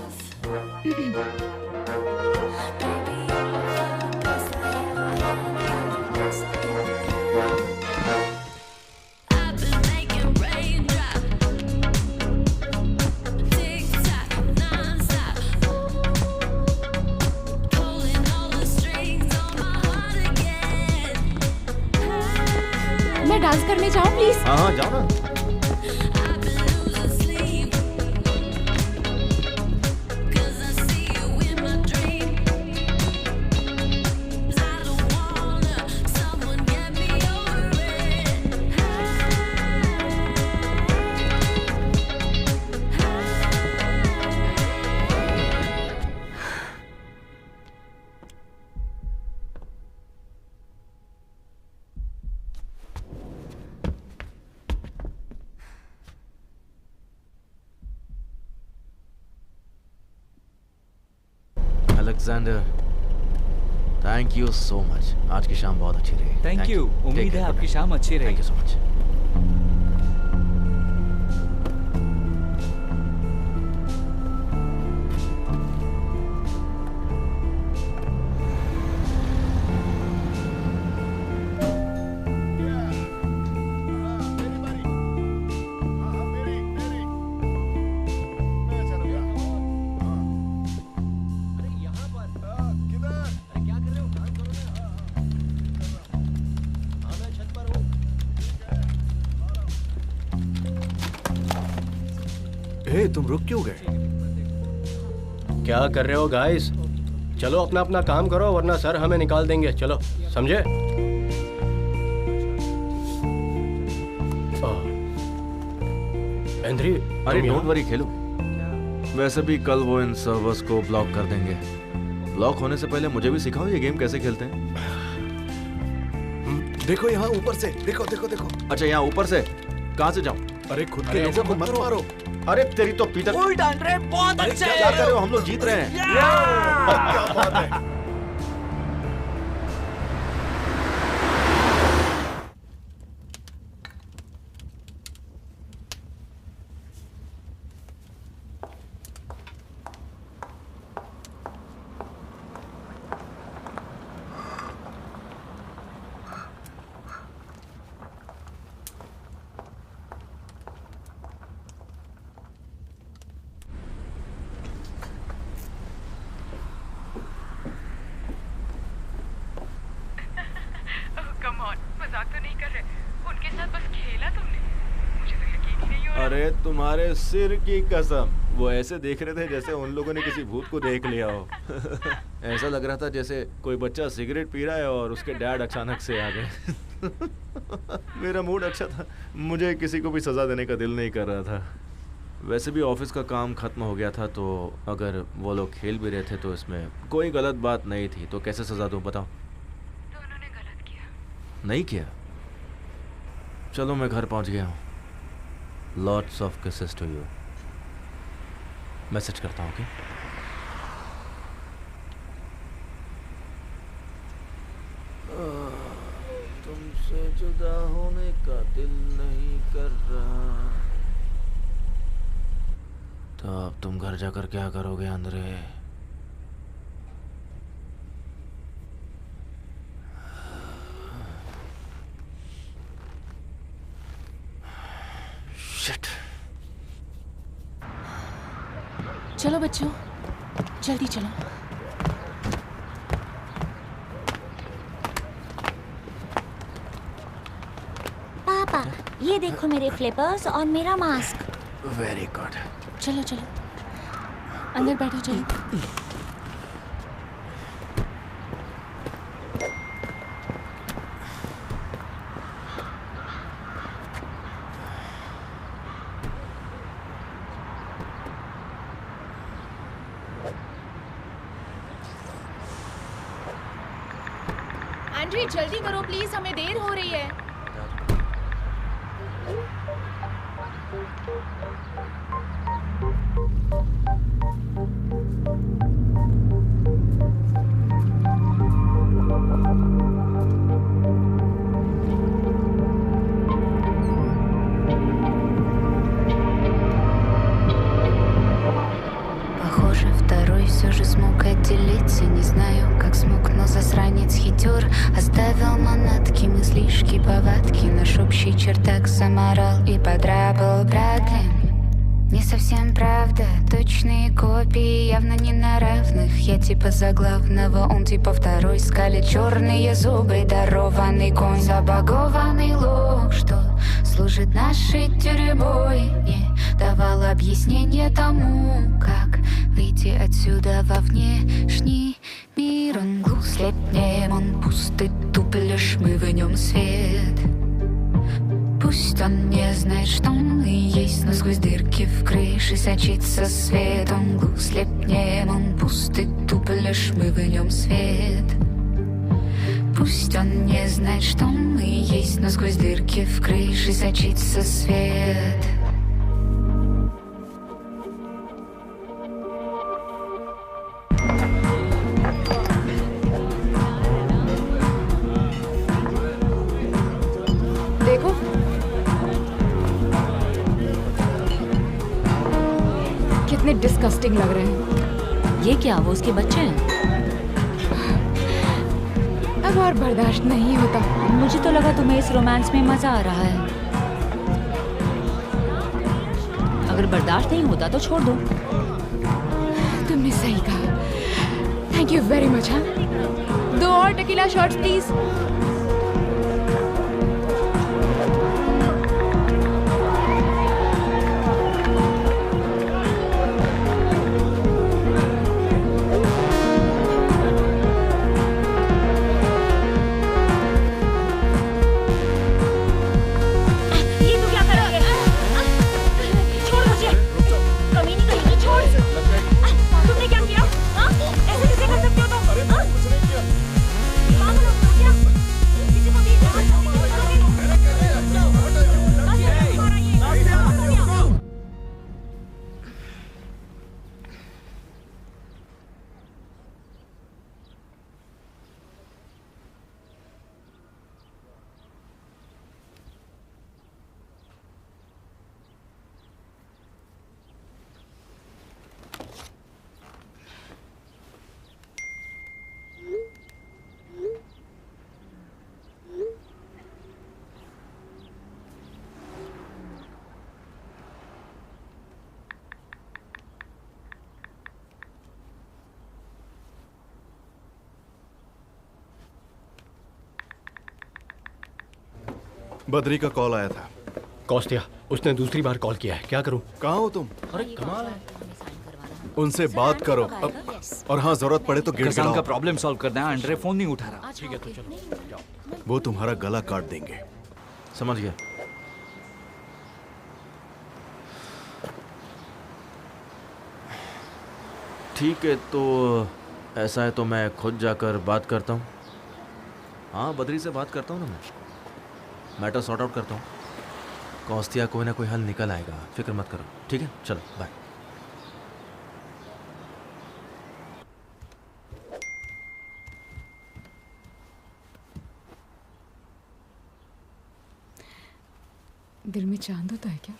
मैं डांस करने जाऊं प्लीज? हाँ हाँ जाओ ना। Alexander, thank you so much. आज की शाम बहुत अच्छी रही। Thank you. उम्मीद है आपकी शाम अच्छी रही। Thank you so much. Hey, तुम रुक क्यों गए? क्या कर रहे हो गाइस? चलो अपना अपना काम करो वरना सर हमें निकाल देंगे। चलो, समझे? एंड्री, अरे डोंट वरी, खेलो। वैसे भी कल वो इन सर्वर्स को ब्लॉक कर देंगे। ब्लॉक होने से पहले मुझे भी सिखाओ ये गेम कैसे खेलते हैं। देखो यहाँ ऊपर से, देखो देखो देखो। अच्छा यहाँ ऊपर से? कहाँ से जाऊँ? अरे खुद के लोगों को मत मारो। अरे तेरी तो पीटर। बहुत अच्छे। क्या कर रहे हो? हम लोग जीत रहे हैं। क्या बात है। मजाक तो नहीं कर रहे? उनके साथ बस खेला तुमने? मुझे तो यकीन ही नहीं हो रहा। अरे तुम्हारे सिर की कसम, वो ऐसे देख रहे थे जैसे उन लोगों ने किसी भूत को देख लिया हो। ऐसा लग रहा था जैसे कोई बच्चा सिगरेट पी रहा है और उसके डैड अचानक से आ गए। मेरा मूड अच्छा था, मुझे किसी को भी सज़ा देने का दिल नहीं कर रहा था। वैसे भी ऑफिस का काम ख़त्म हो गया था, तो अगर वो लोग खेल भी रहे थे तो इसमें कोई गलत बात नहीं थी, तो कैसे सज़ा दूँ बताओ? दोनों ने गलत किया। नहीं किया? चलो मैं घर पहुंच गया हूँ। Lots of kisses to you. Message करता हूँ, ओके? तुमसे जुदा होने का दिल नहीं कर रहा। तो अब तुम घर जाकर क्या करोगे अंदरे? शिट। चलो बच्चों, जल्दी चलो। पापा, ये देखो मेरे फ्लिपर्स और मेरा मास्क। Very good. चलो चलो, अंदर बैठो, चलो। एंड्री जल्दी करो प्लीज, हमें देर हो रही है। Похоже, второй все же смог отделиться. Не знаю, как смог, но засранец хитер. Оставил манатки, мыслишки, повадки. Наш общий чердак заморал и подрабал Брэдли. Не совсем правда, точные копии, явно не на равных. Я типа заглавного, он типа второй. Скалит черные зубы, дарованный конь. Забагованный лог, что служит нашей тюрьмой. Не давал объяснения тому, как выйти отсюда во внешний мир. Он глух, слепнем, он пустый, туп, лишь мы в нем свет. Пусть он не знает, что он и есть, но сквозь дырки в крыше сочится свет. Он глух, слепнем, он пустый, туп, лишь мы в нем свет. Пусть он не знает, что он и есть, но сквозь дырки в крыше сочится свет. देखो, कितने डिस्गस्टिंग लग रहे हैं। ये क्या, वो उसके बच्चे हैं? अब और बर्दाश्त नहीं होता। मुझे तो लगा तुम्हें इस रोमांस में मजा आ रहा है। अगर बर्दाश्त नहीं होता तो छोड़ दो। तुमने सही कहा। Thank you very much. हाँ, 2 और टकीला शॉट्स प्लीज। बद्री का कॉल आया था। कौस्तिया, उसने दूसरी बार कॉल किया है, क्या करूं? कहाँ हो तुम? अरे कमाल है। उनसे बात करो और हाँ जरूरत पड़े तो का प्रॉब्लम सॉल्व करना है। एंड्रे फोन नहीं उठा रहा। ठीक है तो चलो। वो तुम्हारा गला काट देंगे। समझ गया। ठीक है, तो ऐसा है तो मैं खुद जाकर बात करता हूँ। हाँ, बद्री से बात करता हूँ ना, मैं मैटर सॉर्ट आउट करता हूँ। कौस्तिया कोई ना कोई हल निकल आएगा, फिक्र मत करो। ठीक है, चलो बाय। दिल में चांद होता है क्या?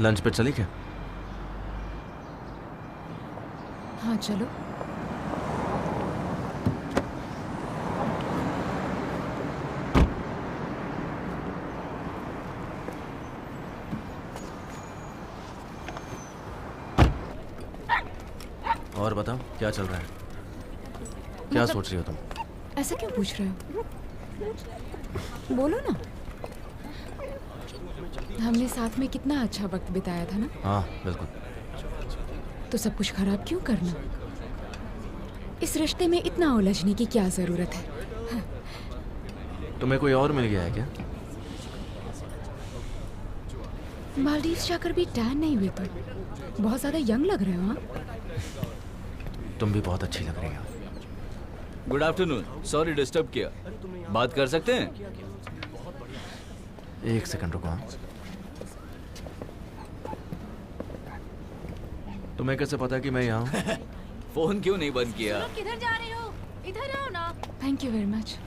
लंच पे चली क्या? हाँ चलो। और बताओ क्या चल रहा है? क्या सोच रही हो तुम? ऐसा क्यों पूछ रहे हो? बोलो ना। हमने साथ में कितना अच्छा वक्त बिताया था ना? हाँ बिल्कुल। तो सब कुछ खराब क्यों करना? इस रिश्ते में इतना उलझने की क्या जरूरत है? तुम्हें कोई और मिल गया है क्या? मालदीव्स जाकर भी टैन नहीं हुए तुम। बहुत ज्यादा यंग लग रहे हो। हाँ, तुम भी बहुत अच्छी लग रही हो। Good afternoon. सॉरी डिस्टर्ब किया। बात कर सकते हैं? एक सेकंड रुको। तुम्हें कैसे पता कि मैं यहाँ हूँ? फोन क्यों नहीं बंद किया? किधर जा रहे हो? इधर आओ ना। Thank you very much.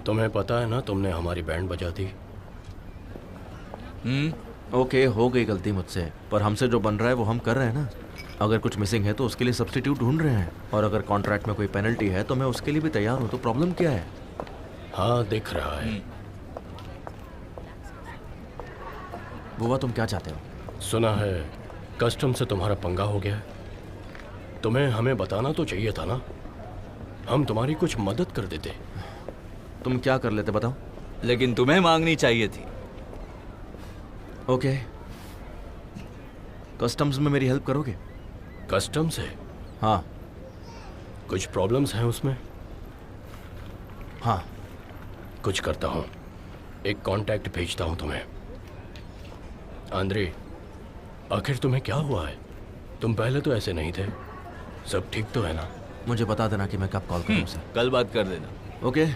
तुम्हें पता है ना, तुमने हमारी बैंड बजा दी। ओके, हो गई गलती मुझसे, पर हमसे जो बन रहा है वो हम कर रहे हैं ना। अगर कुछ मिसिंग है तो उसके लिए सब्स्टिट्यूट ढूंढ रहे हैं, और अगर कॉन्ट्रैक्ट में कोई पेनल्टी है तो मैं उसके लिए भी तैयार हूँ। तो प्रॉब्लम क्या है? हाँ दिख रहा है। बुआ तुम क्या चाहते हो? सुना है कस्टम से तुम्हारा पंगा हो गया है। तुम्हें हमें बताना तो चाहिए था ना, हम तुम्हारी कुछ मदद कर देते। तुम क्या कर लेते बताओ? लेकिन तुम्हें मांगनी चाहिए थी। ओके, कस्टम्स में मेरी हेल्प करोगे? कस्टम से? हाँ। कुछ प्रॉब्लम्स हैं उसमें? हाँ। कुछ करता हूँ, एक कांटेक्ट भेजता हूँ तुम्हें। आंद्रे, आखिर तुम्हें क्या हुआ है? तुम पहले तो ऐसे नहीं थे। सब ठीक तो है ना? मुझे बता देना कि मैं कब कॉल करूँ उसे। कल बात कर देना। ओके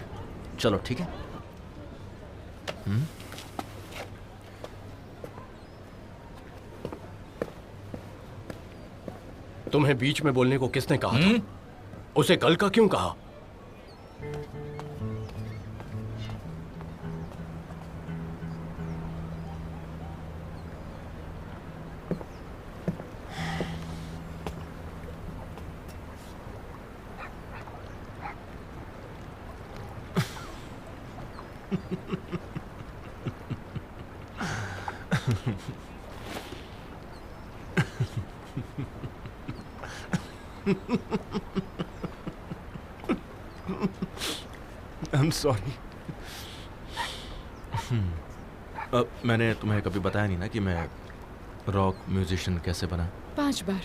चलो ठीक है। तुम्हें बीच में बोलने को किसने कहा था? उसे कल का क्यों कहा? I'm sorry. मैंने तुम्हें कभी बताया नहीं ना कि मैं रॉक म्यूजिशियन कैसे बना। 5 बार।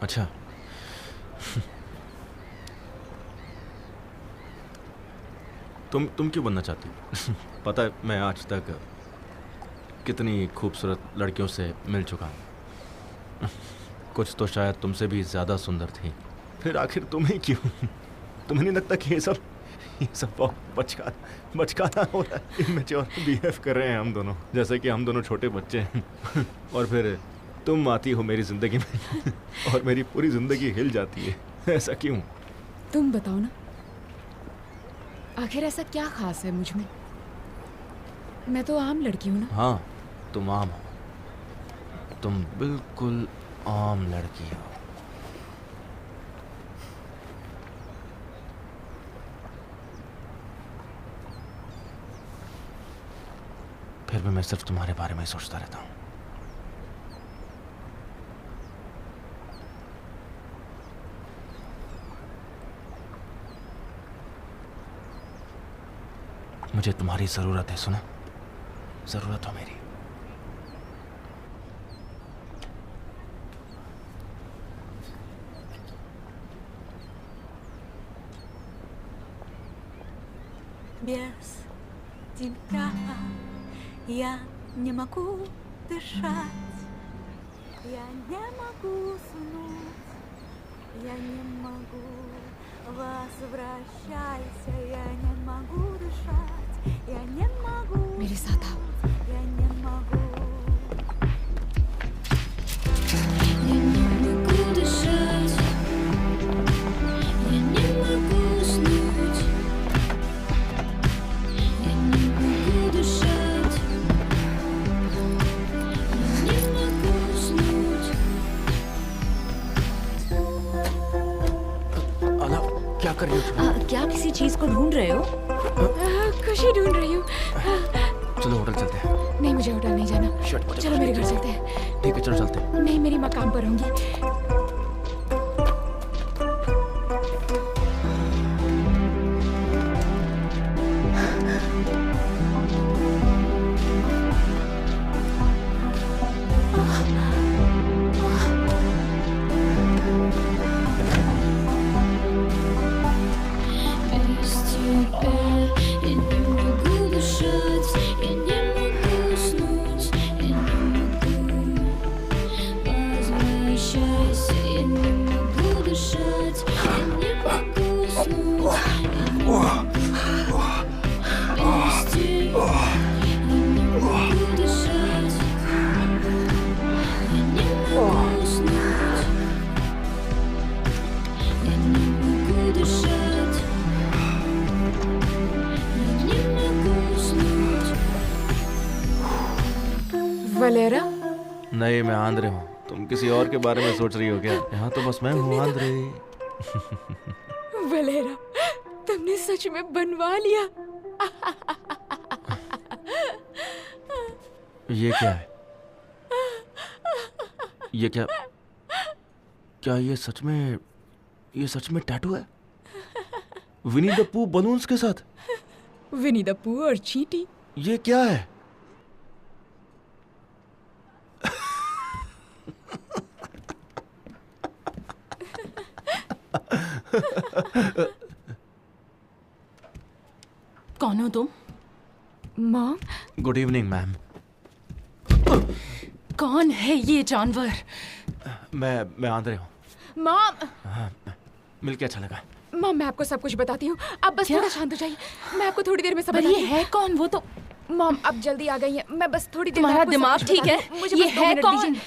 अच्छा। तुम क्यों बनना चाहती हो? पता है मैं आज तक कितनी खूबसूरत लड़कियों से मिल चुका हूँ। कुछ तो शायद तुमसे भी ज़्यादा सुंदर थी, फिर आखिर तुम्हें क्यों? तुम्हें नहीं लगता कि ये सब बहुत बचकाना हो रहा है। इमेच्योर बिहेव कर रहे हैं हम दोनों, जैसे कि हम दोनों छोटे बच्चे हैं। और फिर तुम आती हो मेरी जिंदगी में और मेरी पूरी जिंदगी हिल जाती है। ऐसा क्यों? तुम बताओ ना, आखिर ऐसा क्या खास है मुझ में? मैं तो आम लड़की हूँ ना। हाँ, तुम आम हो, तुम बिल्कुल आम लड़की हो। फिर भी मैं सिर्फ तुम्हारे बारे में सोचता रहता हूँ। मुझे तुम्हारी जरूरत है, सुना? जरूरत हो मेरी। Без тебя я не могу дышать, я не могу уснуть, я не могу. Возвращайся, я не могу дышать, я не могу. मेरे साथ आओ। Я не могу. Я не могу дышать, я не могу уснуть, я не могу дышать, я не могу уснуть. अला, क्या कर रही हो? क्या किसी चीज को ढूंढ रहे हो? खुशी ढूंढ रही हूँ। चलो होटल चलते हैं। नहीं, मुझे होटल नहीं जाना। चलो मेरे घर चलते हैं। ठीक है, चलो चलते हैं। नहीं, मेरी माँ काम पर होंगी। Без тебя я не могу дышать, я не могу уснуть, я не могу. Возвращайся, я не могу дышать, я не могу уснуть, я не могу. Без тебя я не могу дышать, я не могу уснуть, я не могу дышать. वलेरा, नहीं, मैं आंद्रे हूँ। तुम किसी और के बारे में सोच रही हो क्या? यहाँ तो बस मैं हूँ, आंद्रे। वलेरा, तुमने सच में बनवा लिया। ये क्या है? ये क्या ये सच में टैटू है? विनी द पू बलून्स के साथ? विनी द पू और चींटी। ये क्या है? कौन हो तुम? मॉम। Good evening ma'am. कौन है ये जानवर? मैं आंद्रे हूँ। मॉम। हाँ, मिलके अच्छा लगा। मॉम, मैं आपको सब कुछ बताती हूँ, आप बस थोड़ा शांत हो जाइए। मैं आपको थोड़ी देर में सब पर बताती ये हूँ। है कौन? वो तो मॉम, आप जल्दी आ गई हैं, मैं बस थोड़ी देर में तुम्हारा आपको सब दिमाग कुछ ठीक बताती है? हूँ। मुझे ये बस 2 है मिनट कौन? दीजिए।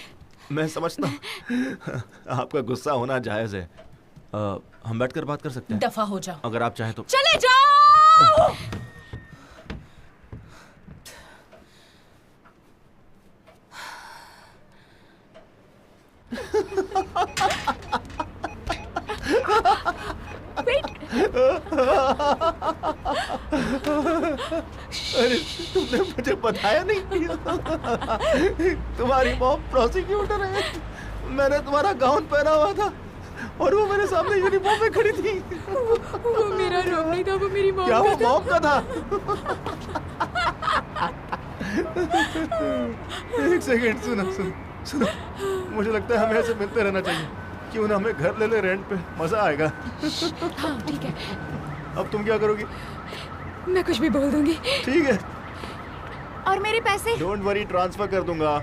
मैं समझता हूँ आपका गुस्सा होना जायज है। हम बैठकर बात कर सकते हैं? दफा हो जाओ। अगर आप चाहें तो। चले जाओ। अरे तुमने मुझे बताया नहीं। तुम्हारी मॉम प्रोसिक्यूटर है। मैंने तुम्हारा गाउन पहना हुआ था और वो मेरे सामने यूनिफॉर्म में खड़ी थी। वो मेरा रोब नहीं था, वो मेरी मॉम क्या का वो था। मॉम का था? एक सेकंड, सुनो। मुझे लगता है हमें ऐसे मिलते रहना चाहिए। क्यों ना हमें घर ले ले रेंट पे, मजा आएगा। हाँ ठीक है। अब तुम क्या करोगी? मैं कुछ भी बोल दूंगी। ठीक है। और मेरे पैसे? डोंट वरी, ट्रांसफर कर दूंगा।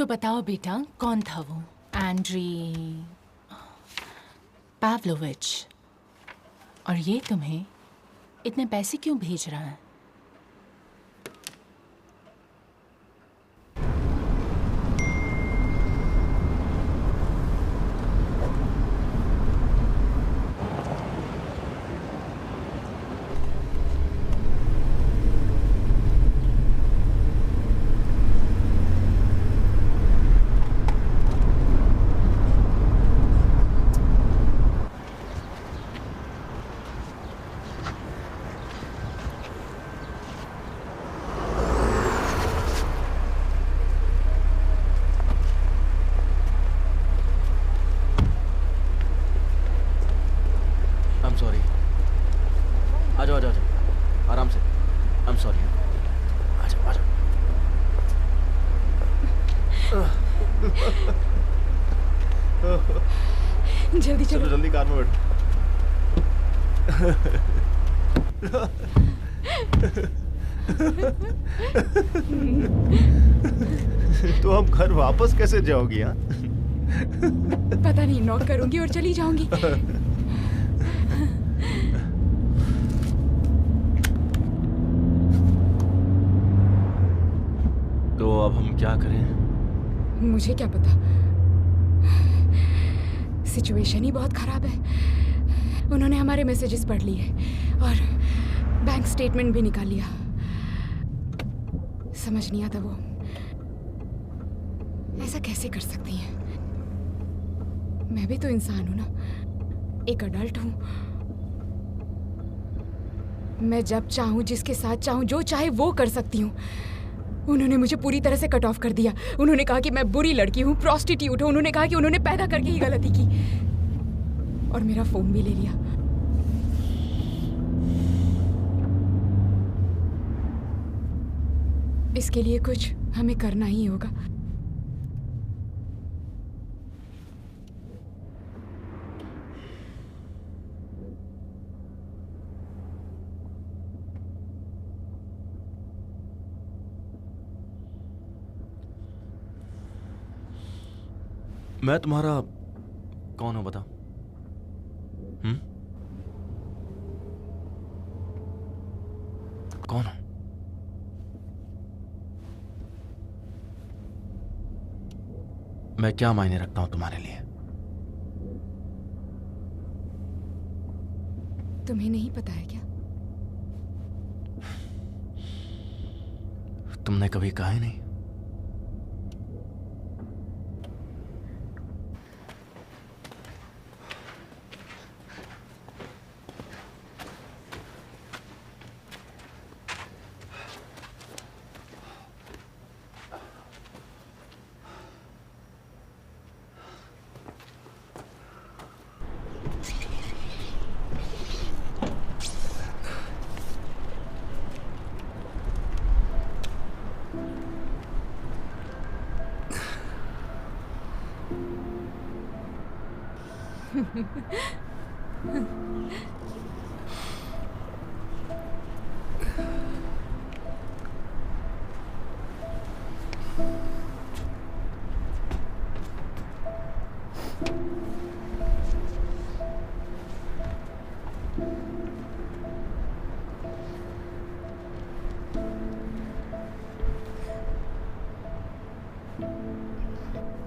तो बताओ बेटा, कौन था वो? Andriy Pavlovich. और ये तुम्हें इतने पैसे क्यों भेज रहा है? आराम से। I am sorry. आ जाओ, आ जाओ। जल्दी चलो। जल्दी कार में बैठो। तो हम घर वापस कैसे जाओगी? हाँ, पता नहीं, नॉक करूंगी और चली जाऊंगी। तो अब हम क्या करें? मुझे क्या पता, सिचुएशन ही बहुत खराब है। उन्होंने हमारे मैसेजेस पढ़ लिए और बैंक स्टेटमेंट भी निकाल लिया। समझ नहीं आता वो ऐसा कैसे कर सकती हैं। मैं भी तो इंसान हूं ना, एक अडल्ट हूं। मैं जब चाहूं, जिसके साथ चाहूं, जो चाहे वो कर सकती हूं। उन्होंने मुझे पूरी तरह से कट ऑफ कर दिया। उन्होंने कहा कि मैं बुरी लड़की हूं, प्रोस्टिट्यूट हूं। उन्होंने कहा कि उन्होंने पैदा करके ही गलती की और मेरा फोन भी ले लिया। इसके लिए कुछ हमें करना ही होगा। मैं तुम्हारा कौन हूं बता? कौन हूं? मैं क्या मायने रखता हूं तुम्हारे लिए? तुम्हें नहीं पता है क्या? तुमने कभी कहा ही नहीं।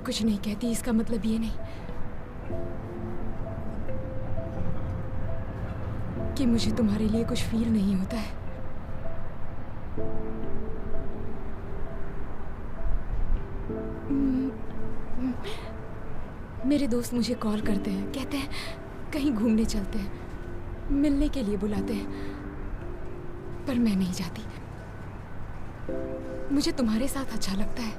कुछ नहीं कहती इसका मतलब ये नहीं कि मुझे तुम्हारे लिए कुछ फील नहीं होता है। मेरे दोस्त मुझे कॉल करते हैं, कहते हैं कहीं घूमने चलते हैं, मिलने के लिए बुलाते हैं, पर मैं नहीं जाती। मुझे तुम्हारे साथ अच्छा लगता है।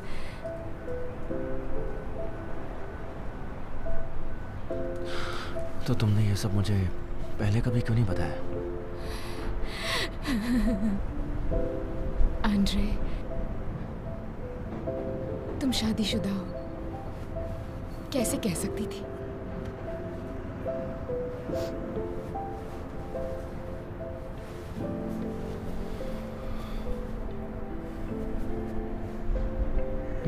तो तुमने ये सब मुझे पहले कभी क्यों नहीं बताया? आंद्रे, तुम शादीशुदा हो, कैसे कह सकती थी?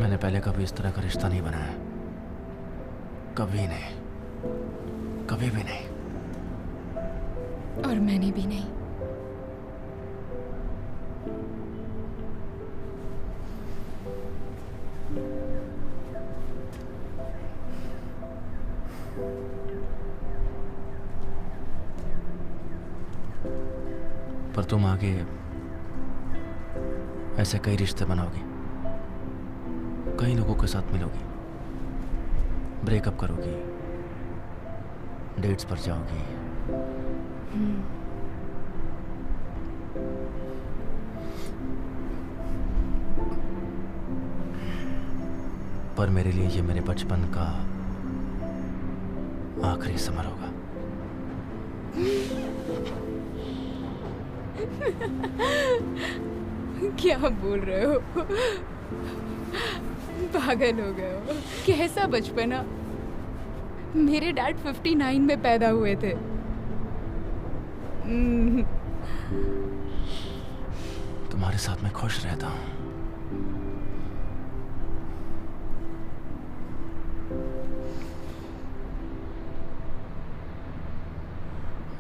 मैंने पहले कभी इस तरह का रिश्ता नहीं बनाया, कभी नहीं, कभी भी नहीं। और मैंने भी नहीं। पर तुम आगे ऐसे कई रिश्ते बनाओगी, कई लोगों के साथ मिलोगी, ब्रेकअप करोगी, डेट्स पर जाओगी। पर मेरे लिए ये मेरे बचपन का आखिरी समर होगा। क्या बोल रहे हो? पागल हो गए हो? कैसा बचपना? मेरे डैड 59 में पैदा हुए थे। तुम्हारे साथ मैं खुश रहता हूँ।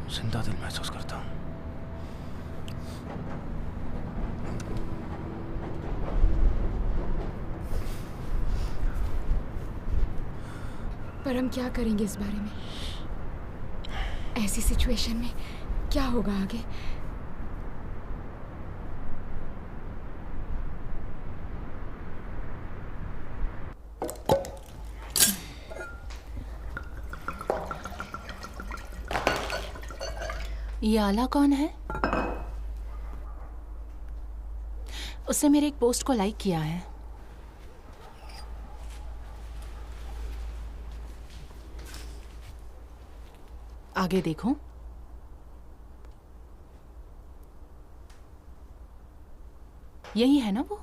जिंदा दिल महसूस करता हूँ। पर हम क्या करेंगे इस बारे में? ऐसी सिचुएशन में क्या होगा आगे? ये आला कौन है? उसने मेरे एक पोस्ट को लाइक किया है। आगे देखो। यही है ना वो?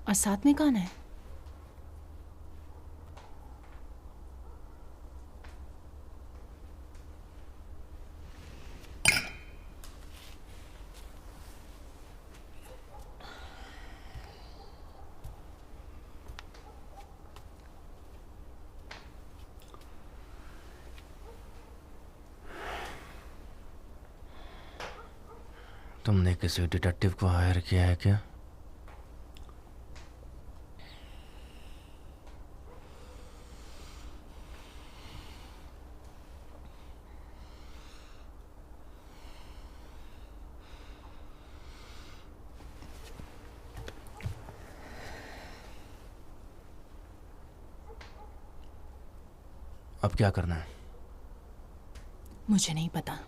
और साथ में कौन है? तुमने किसी डिटेक्टिव को हायर किया है क्या? अब क्या करना है? मुझे नहीं पता।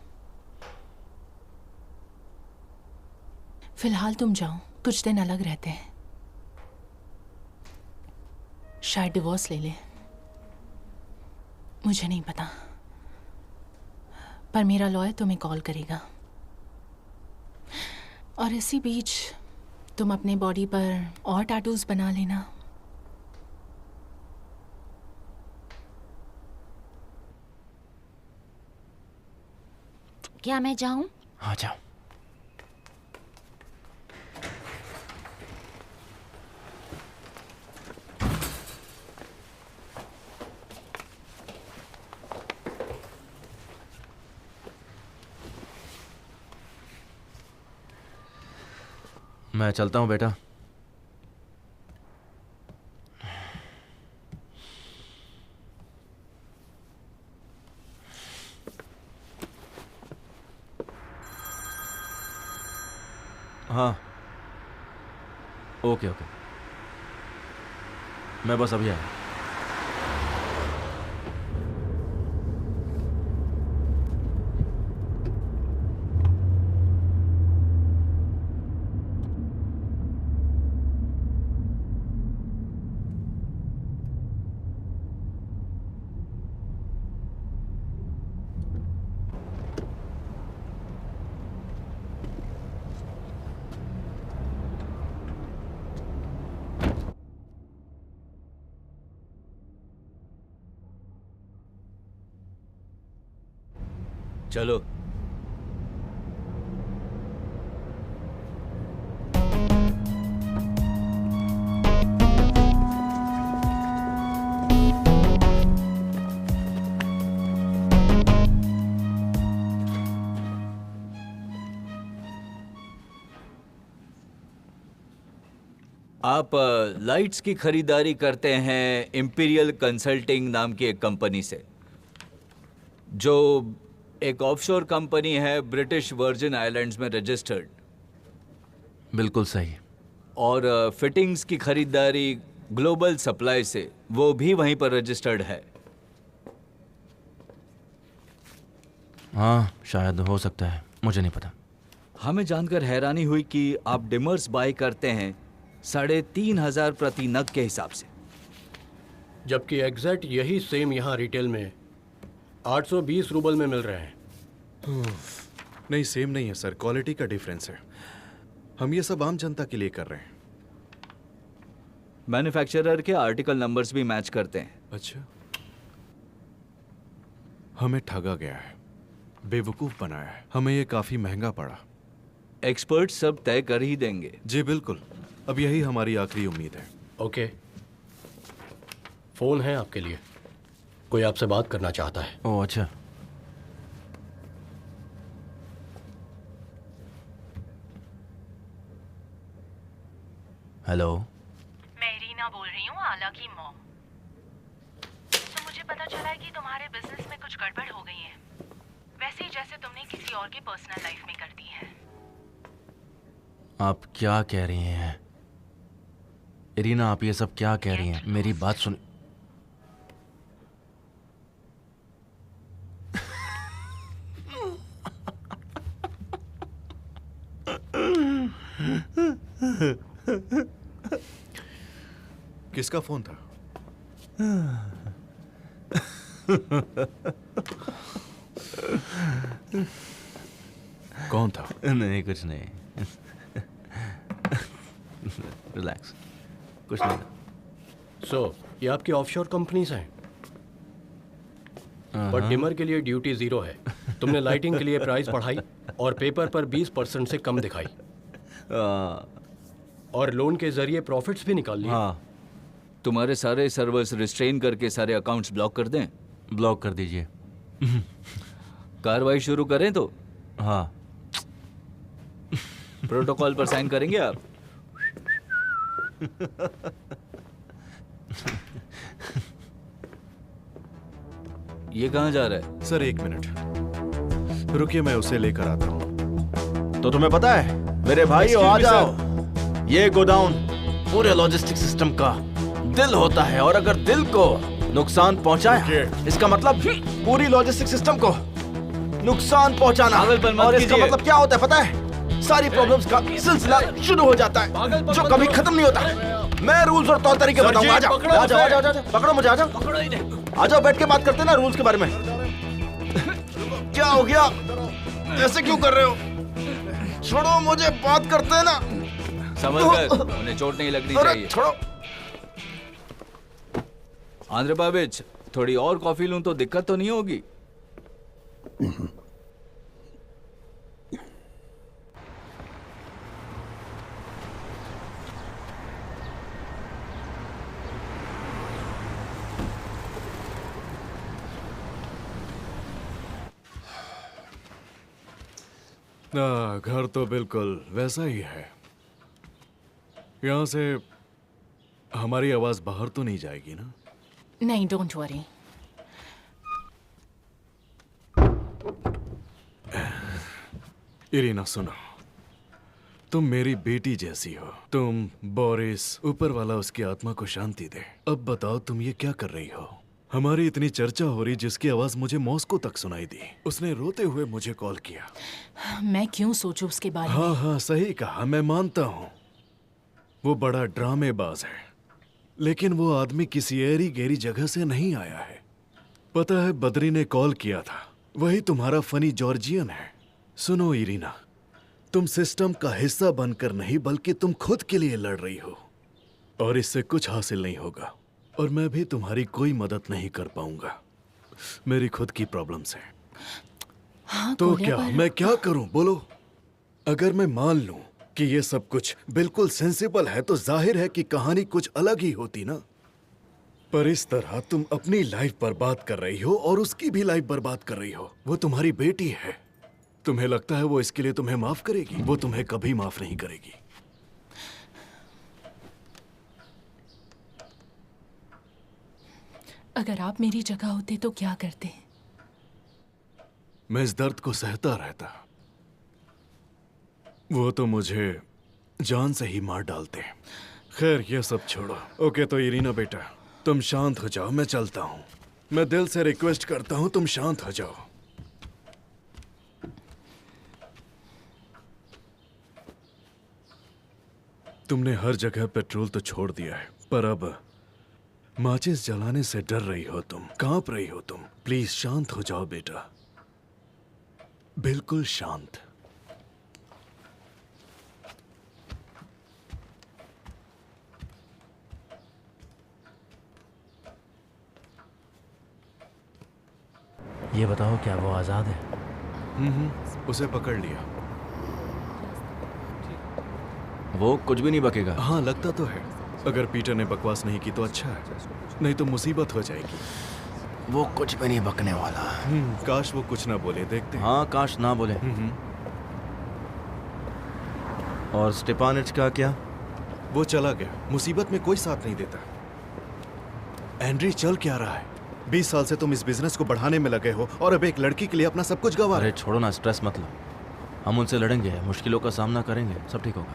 फिलहाल तुम जाओ, कुछ दिन अलग रहते हैं। शायद डिवोर्स ले ले, मुझे नहीं पता। पर मेरा लॉयर तुम्हें कॉल करेगा। और इसी बीच तुम अपने बॉडी पर और टैटूज बना लेना। क्या मैं जाऊं? हाँ जाओ। मैं चलता हूँ बेटा। हाँ ओके ओके, मैं बस अभी आया। चलो। आप लाइट्स की खरीदारी करते हैं इंपीरियल कंसल्टिंग नाम की एक कंपनी से, जो एक ऑफशोर कंपनी है, ब्रिटिश वर्जिन आइलैंड्स में रजिस्टर्ड। बिल्कुल सही। और फिटिंग्स की खरीदारी ग्लोबल सप्लाई से, वो भी वहीं पर रजिस्टर्ड है। हाँ शायद हो सकता है, मुझे नहीं पता। हमें जानकर हैरानी हुई कि आप डिमर्स बाय करते हैं 3,500 प्रति नग के हिसाब से, जबकि एग्जैक्ट यही सेम यहाँ रिटेल में 820 रूबल में मिल रहे हैं। नहीं, सेम नहीं है सर, क्वालिटी का डिफरेंस है। हम ये सब आम जनता के लिए कर रहे हैं। मैन्युफैक्चरर के आर्टिकल नंबर्स भी मैच करते हैं। अच्छा, हमें ठगा गया है, बेवकूफ बनाया है, हमें ये काफी महंगा पड़ा। एक्सपर्ट सब तय कर ही देंगे। जी बिल्कुल, अब यही हमारी आखिरी उम्मीद है। ओके, फोन है आपके लिए, कोई आपसे बात करना चाहता है। ओह अच्छा। हेलो, मैं इरीना बोल रही हूँ, आला की मॉम। तो मुझे पता चला है कि तुम्हारे बिजनेस में कुछ गड़बड़ हो गई है, वैसे ही जैसे तुमने किसी और की पर्सनल लाइफ में कर दी है। आप क्या कह रही हैं इरीना? आप ये सब क्या कह रही हैं? मेरी बात सुन। किसका फोन था? कौन था? नहीं कुछ नहीं। रिलैक्स, कुछ नहीं। ये आपकी ऑफशोर कंपनीज हैं, बट डिमर के लिए ड्यूटी 0 है। तुमने लाइटिंग के लिए प्राइस बढ़ाई और पेपर पर 20% से कम दिखाई, और लोन के जरिए प्रॉफिट्स भी निकाल लिए। हाँ, तुम्हारे सारे सर्वर्स रिस्ट्रेन करके सारे अकाउंट्स ब्लॉक कर दें। ब्लॉक कर दीजिए। कार्रवाई शुरू करें तो? हाँ। प्रोटोकॉल पर साइन करेंगे आप? ये कहाँ जा रहा है? सर 1 मिनट रुकिए, मैं उसे लेकर आता हूँ। तो तुम्हें पता है मेरे भाइयों, आ जाओ। ये गोडाउन पूरे लॉजिस्टिक सिस्टम का दिल होता है, और अगर दिल को नुकसान पहुंचाए, इसका मतलब पूरी लॉजिस्टिक सिस्टम को नुकसान पहुंचाना। और इसका मतलब क्या होता है पता है? सारी प्रॉब्लम्स का सिलसिला शुरू हो जाता है, जो कभी खत्म नहीं होता। मैं रूल्स और तौर तरीके बताऊंगा। आ जाओ, आ जाओ, आ जाओ, पकड़ो मुझे, आ जाओ, आ जाओ, बैठ के बात करते हैं ना रूल्स के बारे में। क्या हो गया? ऐसे क्यों कर रहे हो? छोड़ो मुझे, बात करते हैं ना। समझ गए, उन्हें चोट नहीं लगनी चाहिए। छोड़ो। आंध्र बाबिच, थोड़ी और कॉफी लूं तो दिक्कत तो नहीं होगी? घर तो बिल्कुल वैसा ही है। यहाँ से हमारी आवाज बाहर तो नहीं जाएगी ना? नहीं, डोंट वरी। इरीना सुनो, तुम मेरी बेटी जैसी हो। तुम बोरिस, ऊपर वाला उसकी आत्मा को शांति दे। अब बताओ तुम ये क्या कर रही हो? हमारी इतनी चर्चा हो रही जिसकी आवाज मुझे मॉस्को तक सुनाई दी। उसने रोते हुए मुझे कॉल किया। मैं क्यों सोचूं उसके बारे में? हाँ हाँ सही कहा, मैं मानता हूँ वो बड़ा ड्रामेबाज है, लेकिन वो आदमी किसी ऐरी गहरी जगह से नहीं आया है। पता है, बद्री ने कॉल किया था, वही तुम्हारा फनी जॉर्जियन है। सुनो इरीना, तुम सिस्टम का हिस्सा बनकर नहीं बल्कि तुम खुद के लिए लड़ रही हो, और इससे कुछ हासिल नहीं होगा, और मैं भी तुम्हारी कोई मदद नहीं कर पाऊंगा। मेरी खुद की प्रॉब्लम्स हैं। हाँ, तो क्या मैं क्या करूं बोलो? अगर मैं मान लूं कि ये सब कुछ बिल्कुल सेंसिबल है तो जाहिर है कि कहानी कुछ अलग ही होती ना। पर इस तरह तुम अपनी लाइफ बर्बाद कर रही हो और उसकी भी लाइफ बर्बाद कर रही हो। वो तुम्हारी बेटी है। तुम्हें लगता है वो इसके लिए तुम्हें माफ करेगी? वो तुम्हें कभी माफ नहीं करेगी। अगर आप मेरी जगह होते तो क्या करते? मैं इस दर्द को सहता रहता। वो तो मुझे जान से ही मार डालते। खैर ये सब छोड़ो। ओके तो इरीना बेटा, तुम शांत हो जाओ, मैं चलता हूँ। मैं दिल से रिक्वेस्ट करता हूँ तुम शांत हो जाओ। तुमने हर जगह पेट्रोल तो छोड़ दिया है, पर अब माचिस जलाने से डर रही हो तुम, कांप रही हो तुम। प्लीज शांत हो जाओ बेटा, बिल्कुल शांत। ये बताओ, क्या वो आजाद है? उसे पकड़ लिया। वो कुछ भी नहीं बकेगा। हाँ लगता तो है। अगर पीटर ने बकवास नहीं की तो अच्छा है, नहीं तो मुसीबत हो जाएगी। वो कुछ भी नहीं बकने वाला। काश वो कुछ ना बोले, देखते हैं। हाँ काश ना बोले। और स्टेपानिच का क्या? वो चला गया। मुसीबत में कोई साथ नहीं देता। एंड्री चल क्या रहा है? 20 साल से तुम इस बिजनेस को बढ़ाने में लगे हो और अब एक लड़की के लिए अपना सब कुछ गवा रहे हो। अरे छोड़ो ना, स्ट्रेस मत लो। हम उनसे लड़ेंगे, मुश्किलों का सामना करेंगे, सब ठीक होगा।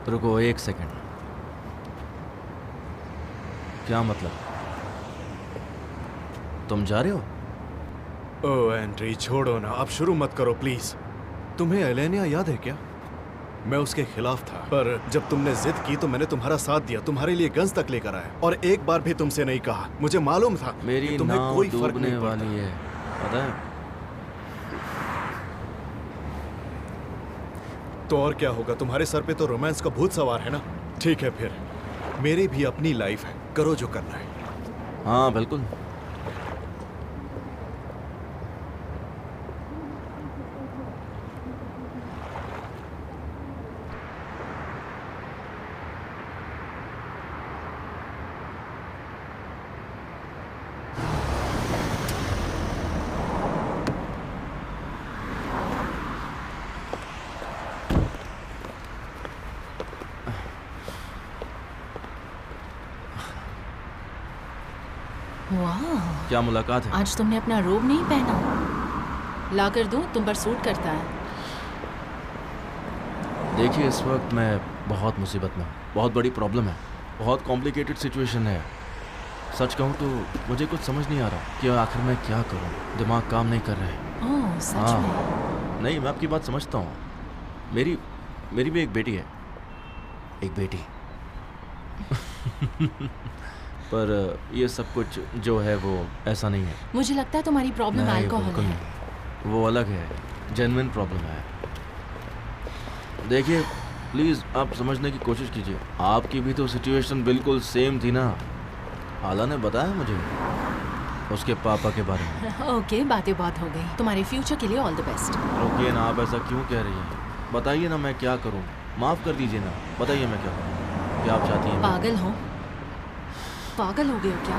रुको एक सेकंड। क्या मतलब? तुम जा रहे हो? ओह एंड्री छोड़ो ना, अब शुरू मत करो प्लीज। तुम्हें एलेनिया याद है क्या? मैं उसके खिलाफ था, पर जब तुमने जिद की तो मैंने तुम्हारा साथ दिया, तुम्हारे लिए गन्स तक लेकर आया और एक बार भी तुमसे नहीं कहा। मुझे मालूम था मेरी तुम्हें नाव कोई फर्क डूबने नहीं वाली है, पता है? तो और क्या होगा? तुम्हारे सर पे तो रोमांस का भूत सवार है ना। ठीक है फिर, मेरी भी अपनी लाइफ है, करो जो करना है। हाँ बिल्कुल। वाह, क्या मुलाकात है? आज तुमने अपना रोब नहीं पहना। ला कर दूं, तुम पर सूट करता है। देखिए इस वक्त मैं बहुत मुसीबत में हूँ, बहुत बड़ी प्रॉब्लम है, बहुत कॉम्प्लिकेटेड सिचुएशन है। सच कहूँ तो मुझे कुछ समझ नहीं आ रहा कि आखिर मैं क्या करूँ। दिमाग काम नहीं कर रहा है। ओह सच में? नहीं, मैं आपकी बात समझता हूँ। मेरी भी एक बेटी है, एक बेटी। पर ये सब कुछ जो है वो ऐसा नहीं है। मुझे लगता है तुम्हारी प्रॉब्लम अल्कोहल है। वो अलग है, जेन्युइन प्रॉब्लम है। देखिए प्लीज़ आप समझने की कोशिश कीजिए। आपकी भी तो सिचुएशन बिल्कुल सेम थी ना। आला ने बताया मुझे उसके पापा के बारे में। ओके, बातें बहुत हो गई। तुम्हारे फ्यूचर के लिए ऑल द बेस्ट। रुकिए ना, आप ऐसा क्यों कह रही हैं? बताइए ना मैं क्या करूं। माफ़ कर दीजिए ना, बताइए मैं क्या करूं। क्या आप चाहती हैं? पागल हो? पागल हो गए हो क्या?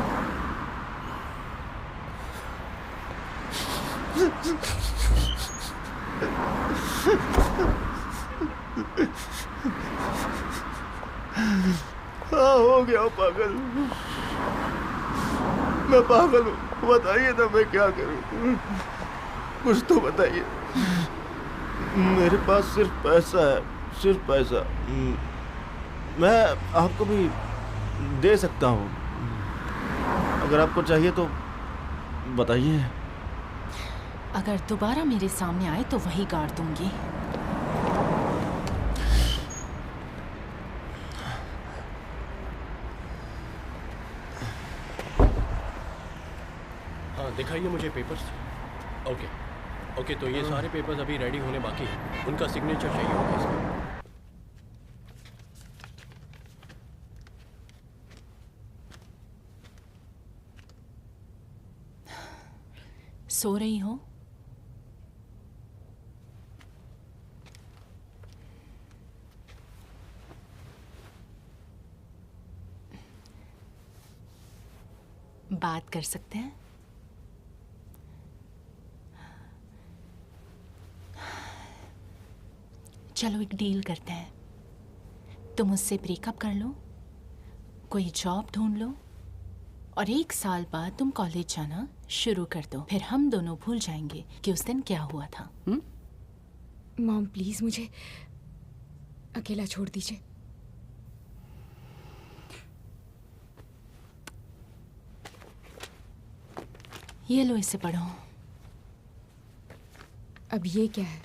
हाँ हो गया पागल। मैं पागल हूँ। बताइए ना मैं क्या करूँ, कुछ तो बताइए। मेरे पास सिर्फ पैसा है, सिर्फ पैसा। मैं आपको भी दे सकता हूँ, अगर आपको चाहिए तो बताइए। अगर दोबारा मेरे सामने आए तो वही गाड़ दूंगी। हाँ दिखाइए मुझे पेपर्स। ओके ओके, तो ये सारे पेपर्स अभी रेडी होने बाकी हैं। उनका सिग्नेचर चाहिए होगा इसमें। सो रही हो? बात कर सकते हैं? चलो एक डील करते हैं। तुम उससे ब्रेकअप कर लो, कोई जॉब ढूंढ लो और 1 साल बाद तुम कॉलेज जाना शुरू कर दो। फिर हम दोनों भूल जाएंगे कि उस दिन क्या हुआ था। मॉम प्लीज मुझे अकेला छोड़ दीजिए। ये लो, इसे पढ़ो। अब ये क्या है?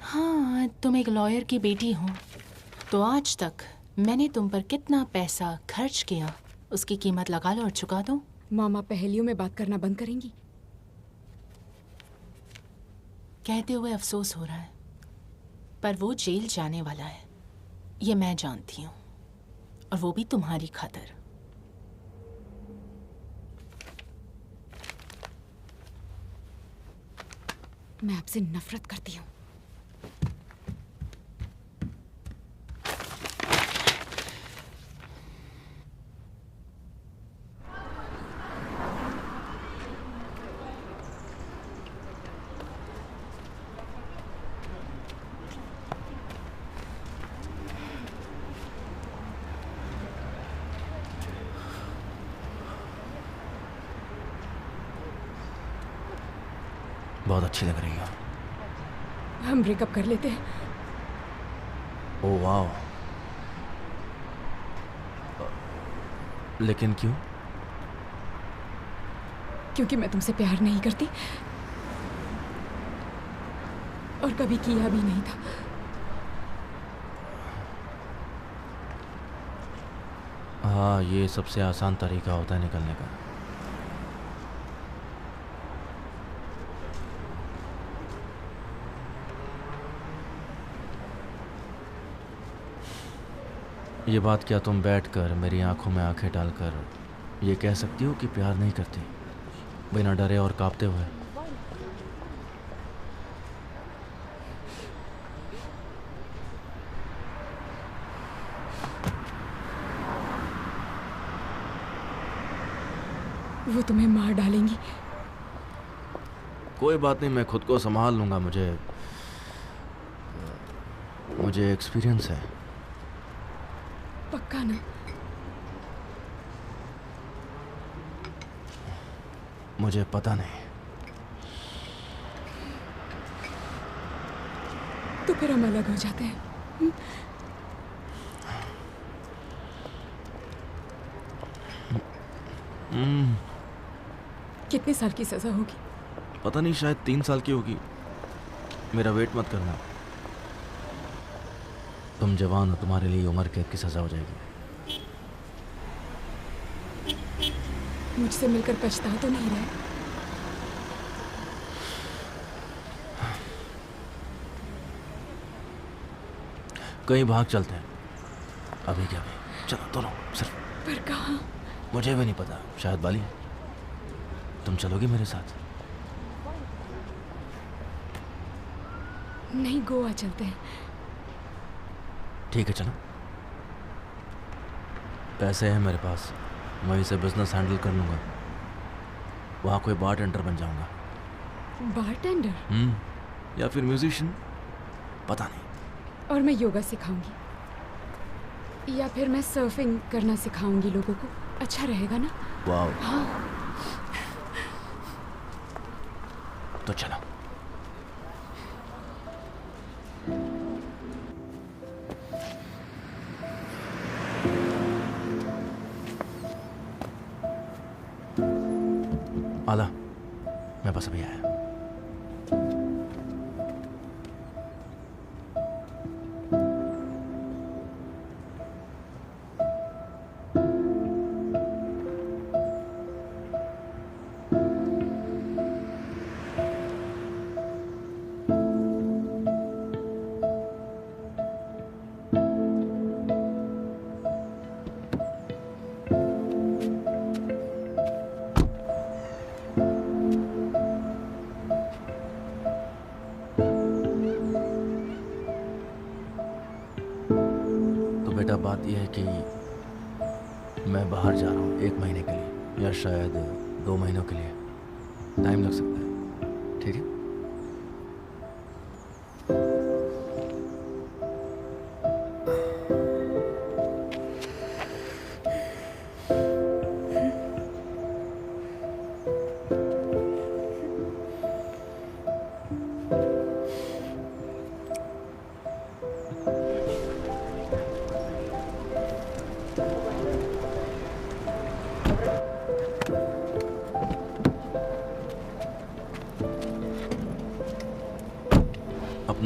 हाँ, तुम एक लॉयर की बेटी हो, तो आज तक मैंने तुम पर कितना पैसा खर्च किया उसकी कीमत लगा लो और चुका दो। मामा पहेलियों में बात करना बंद करेंगी? कहते हुए अफसोस हो रहा है, पर वो जेल जाने वाला है, ये मैं जानती हूँ, और वो भी तुम्हारी खातिर। मैं आपसे नफरत करती हूँ। बहुत अच्छी लग रही हो। हम ब्रेकअप कर लेते हैं। ओह वाह, लेकिन क्यों? क्योंकि मैं तुमसे प्यार नहीं करती और कभी किया भी नहीं था। हाँ, ये सबसे आसान तरीका होता है निकलने का। ये बात क्या तुम बैठकर मेरी आंखों में आंखें डालकर ये कह सकती हो कि प्यार नहीं करती, बिना डरे और कांपते हुए? वो तुम्हें मार डालेंगी। कोई बात नहीं, मैं खुद को संभाल लूंगा। मुझे एक्सपीरियंस है। पक्का ना? मुझे पता नहीं। तो फिर हम अलग हो जाते हैं। कितने साल की सजा होगी? पता नहीं, शायद 3 साल की होगी। मेरा वेट मत करना। तुम जवान हो, तुम्हारे लिए उम्र कैद की सजा हो जाएगी। मुझसे मिलकर पछता तो नहीं रहे? कहीं भाग चलते हैं अभी क्या भी। चलो दोनों सिर्फ। पर कहाँ? मुझे भी नहीं पता, शायद बाली। तुम चलोगी मेरे साथ? नहीं, गोवा चलते हैं। ठीक है, चलो। पैसे हैं मेरे पास, वहीं से बिजनेस हैंडल कर लूँगा। वहाँ कोई बारटेंडर बन जाऊँगा। बारटेंडर? या फिर म्यूजिशियन, पता नहीं। और मैं योगा सिखाऊंगी, या फिर मैं सर्फिंग करना सिखाऊंगी लोगों को। अच्छा रहेगा ना? वाह। हाँ। तो चलो। आला, मैं बस अभी आया। बेटा, बात यह है कि मैं बाहर जा रहा हूँ 1 महीने के लिए, या शायद 2 महीनों के लिए। टाइम लग सकता है, ठीक है?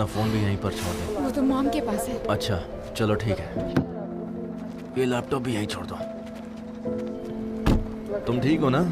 अपना फोन भी यहीं पर छोड़ दे। वो तो मॉम के पास है। अच्छा चलो ठीक है, ये लैपटॉप भी यहीं छोड़ दो। तुम ठीक हो ना?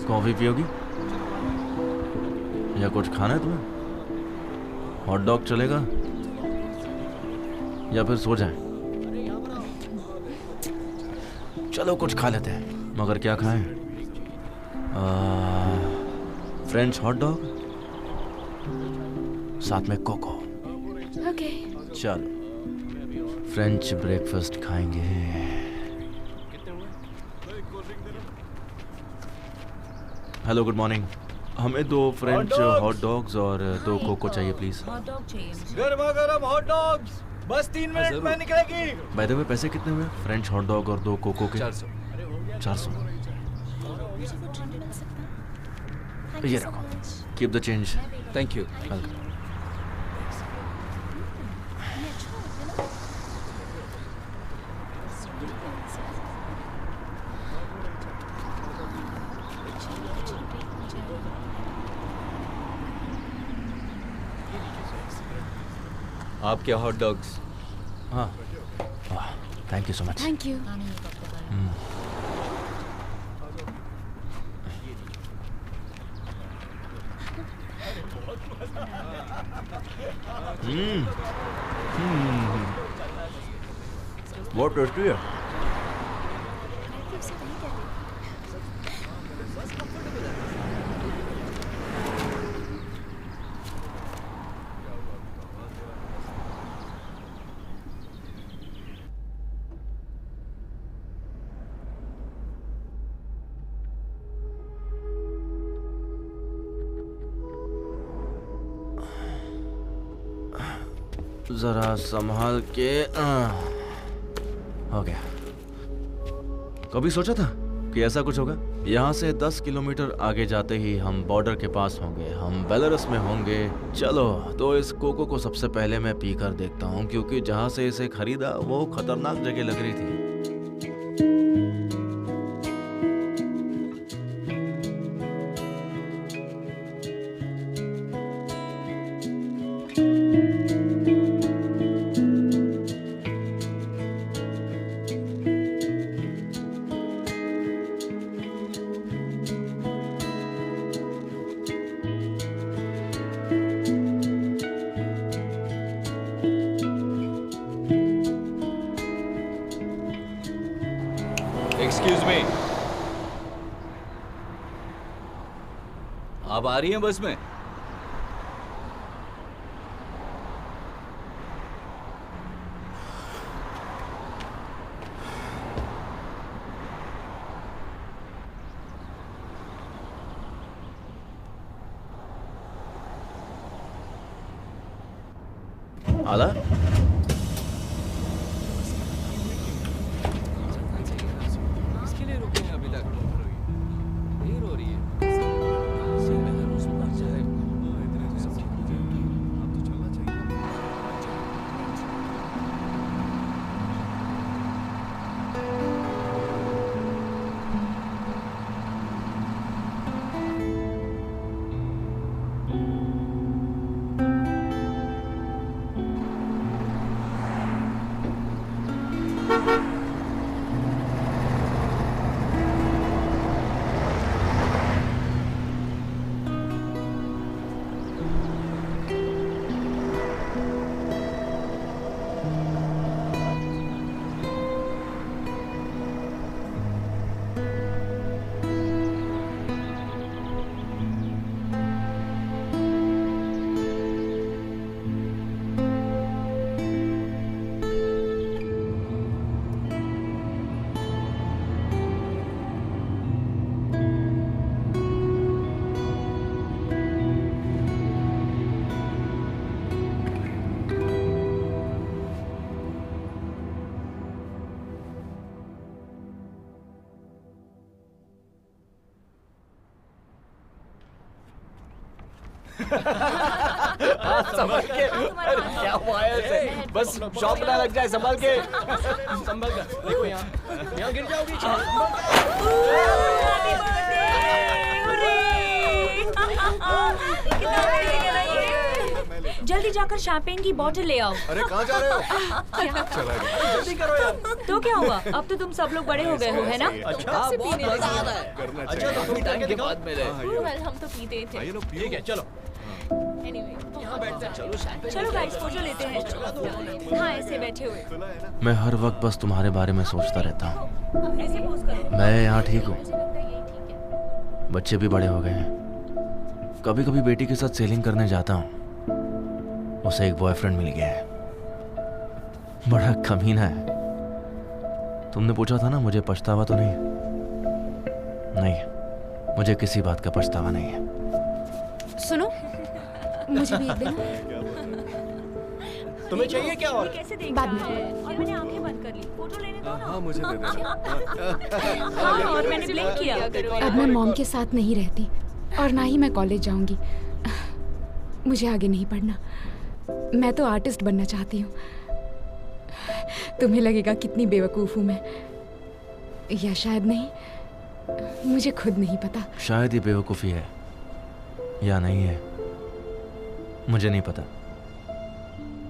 कॉफी पियोगी या कुछ खाना है तुम्हें? हॉट डॉग चलेगा या फिर सो जाए? चलो कुछ खा लेते हैं, मगर क्या खाएं? फ्रेंच हॉट डॉग साथ में कोको। ओके। चलो फ्रेंच ब्रेकफास्ट खाएंगे। हेलो गुड मॉर्निंग, हमें 2 फ्रेंच हॉट डॉग्स और 2 कोको चाहिए प्लीज। गर्मा गर्म हॉट डॉग्स बस 3 मिनट में निकलेगी। बाय द वे पैसे कितने हुए? फ्रेंच हॉट डॉग और 2 कोको के 400। ये रखो, keep the change. Thank you. Welcome. आपके हॉट डॉग्स। हाँ, thank you so much. Thank you. बहुत टेस्टी है। जरा संभाल के। हो गया। कभी सोचा था कि ऐसा कुछ होगा? यहाँ से 10 किलोमीटर आगे जाते ही हम बॉर्डर के पास होंगे, हम बेलारूस में होंगे। चलो तो इस कोको को सबसे पहले मैं पीकर देखता हूँ, क्योंकि जहाँ से इसे खरीदा वो खतरनाक जगह लग रही थी। एक्सक्यूज मी, आप आ रही हैं बस में? आला? इसके लिए रुके हैं अभी तक। देर हो रही है। बेलारूस पहुंच जाए। सब ठीक हो जाएगा। अब तो चलना चाहिए। संभल के। अरे क्या वायर से, बस शॉक ना लग जाए, संभल के। संभल कर, देखो यहाँ गिर जाओगी। जल्दी जाकर शैंपेन की बोतल ले आओ। अरे कहाँ जा रहे हो? चला गया। जल्दी करो यार। तो क्या हुआ, अब तो तुम सब लोग बड़े हो गए हो, है ना? अच्छा, बहुत मजा आ रहा है। करना अच्छा, चाहिए। तो थोड़ी टाइम के बाद मेरे हम तो पीते थे। ठीक है, चलो। यहाँ बैठते हैं। चलो गाइस, फोटो लेते हैं। हाँ, ऐसे बैठे हुए। मैं हर वक्त बस तुम्हारे बारे में सोचता रहता हूँ। ऐसे पोज करो। मैं यहाँ ठीक हूँ, बच्चे भी बड़े हो गए हैं। कभी कभी बेटी के साथ सेलिंग करने जाता हूँ, उसे एक बॉयफ्रेंड मिल गया है, बड़ा कमीना है। तुमने पूछा था ना मुझे पछतावा तो नहीं? नहीं, मुझे किसी बात का पछतावा नहीं है। सुनो, मुझे भी एक देना। तुम्हें चाहिए क्या? और कैसे देख बाद रहा में। है? और मैंने आंखें बंद कर ली। फोटो लेने दो ना। हाँ मुझे दे देना। हाँ, और मैंने ब्लिंक किया। अब मैं मॉम के साथ नहीं रहती और ना ही मैं कॉलेज जाऊंगी। मुझे आगे नहीं पढ़ना। मैं तो आर्टिस्ट बनना चाहती हूँ। तुम्हें लगेगा कितनी बेवकूफ़ हूँ मैं, या शायद नहीं, मुझे खुद नहीं पता। शायद ये बेवकूफ़ी है या नहीं है, मुझे नहीं पता।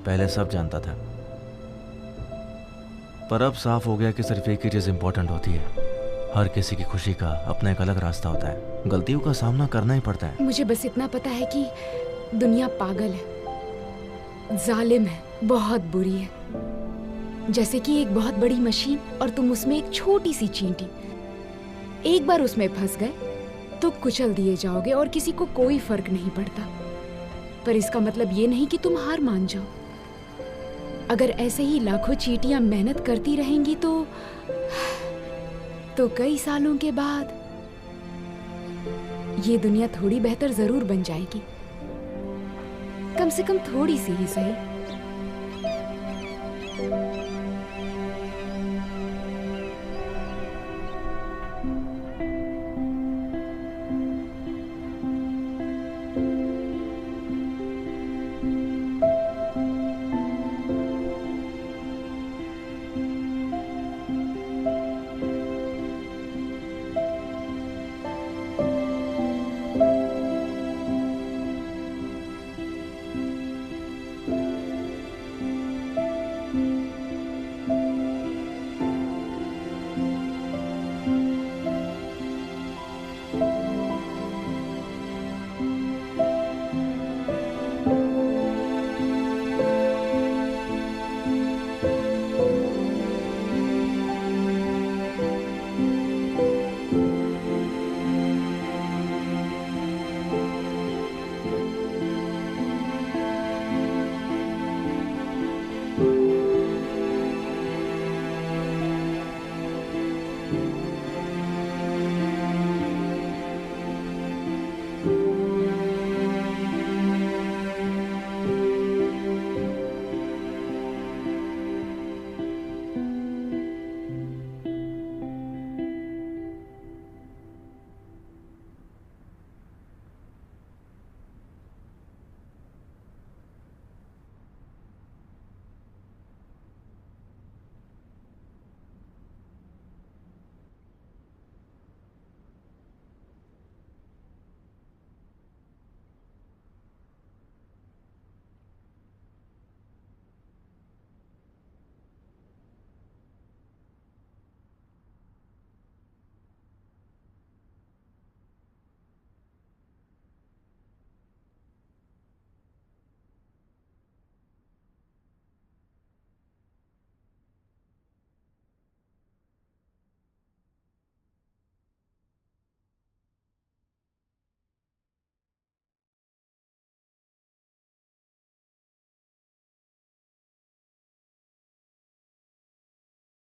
पहले सब जानता था, पर अब साफ हो गया कि सिर्फ एक ही चीज़ इंपॉर्टेंट होती है। हर किसी की खुशी का अपना एक अलग रास्ता होता है, गलतियों का सामना करना ही पड़ता है। मुझे बस इतना पता है कि दुनिया पागल है, जालिम है, बहुत बुरी है। जैसे कि एक बहुत बड़ी मशीन और तुम उसमें एक छोटी सी चींटी। एक बार उसमें फंस गए तो कुचल दिए जाओगे और किसी को कोई फर्क नहीं पड़ता। पर इसका मतलब ये नहीं कि तुम हार मान जाओ। अगर ऐसे ही लाखों चींटियां मेहनत करती रहेंगी तो कई सालों के बाद ये दुनिया थोड़ी बेहतर जरूर बन जाएगी। कम से कम थोड़ी सी ही सही।